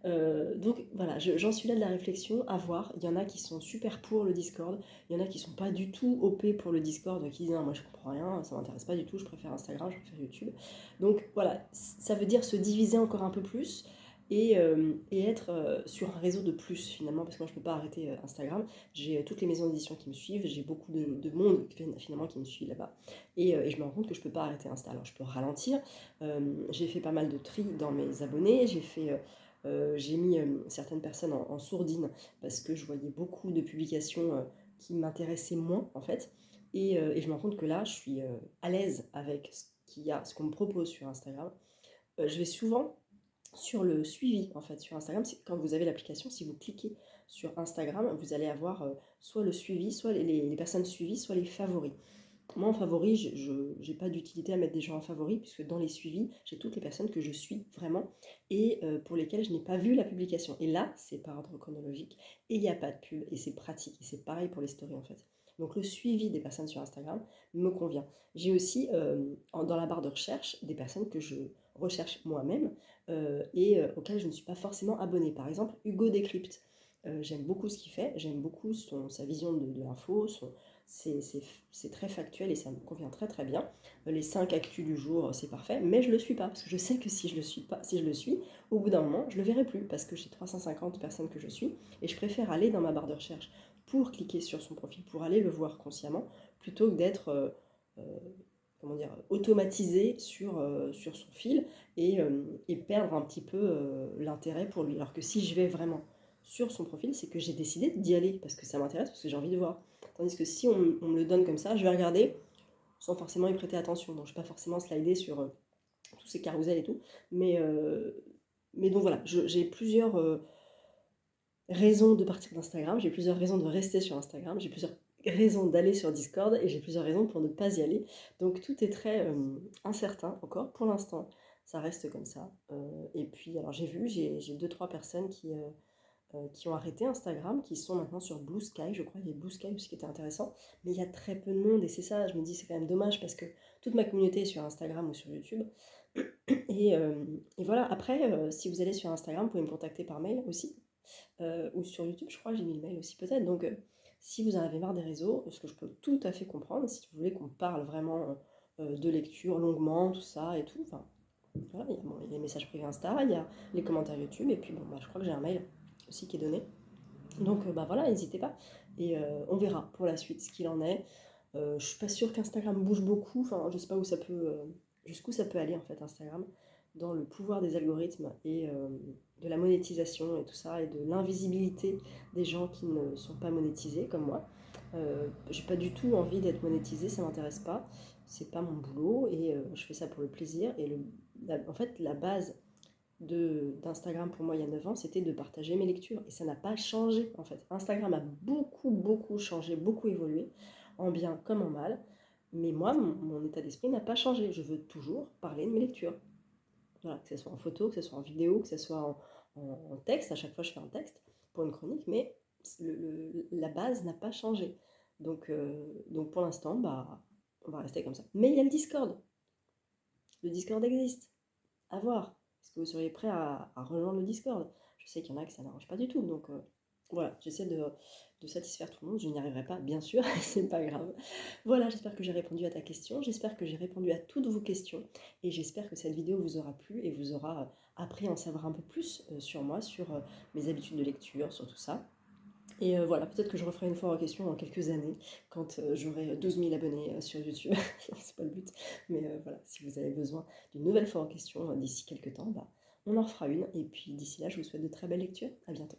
Donc voilà, j'en suis là de la réflexion, à voir. Il y en a qui sont super pour le Discord, il y en a qui sont pas du tout OP pour le Discord, qui disent non, moi je comprends rien, ça m'intéresse pas du tout, je préfère Instagram, je préfère YouTube. Donc voilà, ça veut dire se diviser encore un peu plus et être sur un réseau de plus finalement, parce que moi je peux pas arrêter Instagram. J'ai toutes les maisons d'édition qui me suivent, j'ai beaucoup de monde finalement qui me suit là-bas, et je me rends compte que je peux pas arrêter Insta. Alors je peux ralentir, j'ai fait pas mal de tri dans mes abonnés, j'ai mis certaines personnes en sourdine parce que je voyais beaucoup de publications qui m'intéressaient moins en fait. Et je me rends compte que là, je suis à l'aise avec ce qu'on me propose sur Instagram. Je vais souvent sur le suivi en fait sur Instagram. Quand vous avez l'application, si vous cliquez sur Instagram, vous allez avoir soit le suivi, soit les personnes suivies, soit les favoris. Moi, en favori, je n'ai pas d'utilité à mettre des gens en favori, puisque dans les suivis, j'ai toutes les personnes que je suis vraiment et pour lesquelles je n'ai pas vu la publication. Et là, c'est par ordre chronologique et il n'y a pas de pub et c'est pratique. Et c'est pareil pour les stories en fait. Donc le suivi des personnes sur Instagram me convient. J'ai aussi dans la barre de recherche des personnes que je recherche moi-même et auxquelles je ne suis pas forcément abonnée. Par exemple, Hugo Décrypte. J'aime beaucoup ce qu'il fait, j'aime beaucoup sa vision de l'info, c'est très factuel et ça me convient très très bien. Les 5 actus du jour, c'est parfait, mais je le suis pas, parce que je sais que si je le suis pas, si je le suis, au bout d'un moment, je le verrai plus, parce que j'ai 350 personnes que je suis, et je préfère aller dans ma barre de recherche pour cliquer sur son profil, pour aller le voir consciemment, plutôt que d'être euh, comment dire, automatisé sur son fil et perdre un petit peu l'intérêt pour lui. Alors que si je vais vraiment sur son profil, c'est que j'ai décidé d'y aller parce que ça m'intéresse, parce que j'ai envie de voir. Tandis que si on me le donne comme ça, je vais regarder sans forcément y prêter attention. Donc je ne vais pas forcément slider sur tous ces carousels et tout. Mais donc voilà, j'ai plusieurs raisons de partir d'Instagram, j'ai plusieurs raisons de rester sur Instagram, j'ai plusieurs raisons d'aller sur Discord et j'ai plusieurs raisons pour ne pas y aller. Donc tout est très incertain encore pour l'instant. Ça reste comme ça. Et puis, alors j'ai deux, trois personnes qui ont arrêté Instagram, qui sont maintenant sur Blue Sky, je crois. Il y a Blue Sky aussi qui était intéressant, mais il y a très peu de monde et c'est ça, je me dis c'est quand même dommage parce que toute ma communauté est sur Instagram ou sur YouTube. Et voilà, après, si vous allez sur Instagram, vous pouvez me contacter par mail aussi, ou sur YouTube, je crois que j'ai mis le mail aussi peut-être. Donc si vous en avez marre des réseaux, ce que je peux tout à fait comprendre, si vous voulez qu'on parle vraiment de lecture longuement, tout ça et tout, enfin voilà, il y a les messages privés Insta, il y a les commentaires YouTube, et puis bon, bah, je crois que j'ai un mail aussi qui est donné. Donc bah voilà, n'hésitez pas. Et on verra pour la suite ce qu'il en est. Je suis pas sûre qu'Instagram bouge beaucoup. Enfin, je sais pas où ça peut, jusqu'où ça peut aller en fait Instagram, dans le pouvoir des algorithmes et de la monétisation et tout ça, et de l'invisibilité des gens qui ne sont pas monétisés comme moi. J'ai pas du tout envie d'être monétisée, ça m'intéresse pas. C'est pas mon boulot et je fais ça pour le plaisir. Et en fait, la base d'Instagram pour moi il y a 9 ans, c'était de partager mes lectures. Et ça n'a pas changé en fait. Instagram a beaucoup, beaucoup changé, beaucoup évolué, en bien comme en mal. Mais moi, mon état d'esprit n'a pas changé. Je veux toujours parler de mes lectures. Voilà, que ce soit en photo, que ce soit en vidéo, que ce soit en texte. À chaque fois, je fais un texte pour une chronique, mais la base n'a pas changé. Donc pour l'instant, bah, on va rester comme ça. Mais il y a le Discord. Le Discord existe. À voir. Est-ce que vous seriez prêt à rejoindre le Discord? Je sais qu'il y en a que ça n'arrange pas du tout, donc voilà, j'essaie de satisfaire tout le monde. Je n'y arriverai pas, bien sûr, c'est pas grave. Voilà, j'espère que j'ai répondu à ta question, j'espère que j'ai répondu à toutes vos questions, et j'espère que cette vidéo vous aura plu et vous aura appris à en savoir un peu plus sur moi, sur mes habitudes de lecture, sur tout ça. Et voilà, peut-être que je referai une fois en question dans quelques années, quand j'aurai 12 000 abonnés sur YouTube. C'est pas le but. Mais voilà, si vous avez besoin d'une nouvelle fois en question d'ici quelques temps, bah, on en refera une. Et puis d'ici là, je vous souhaite de très belles lectures. À bientôt.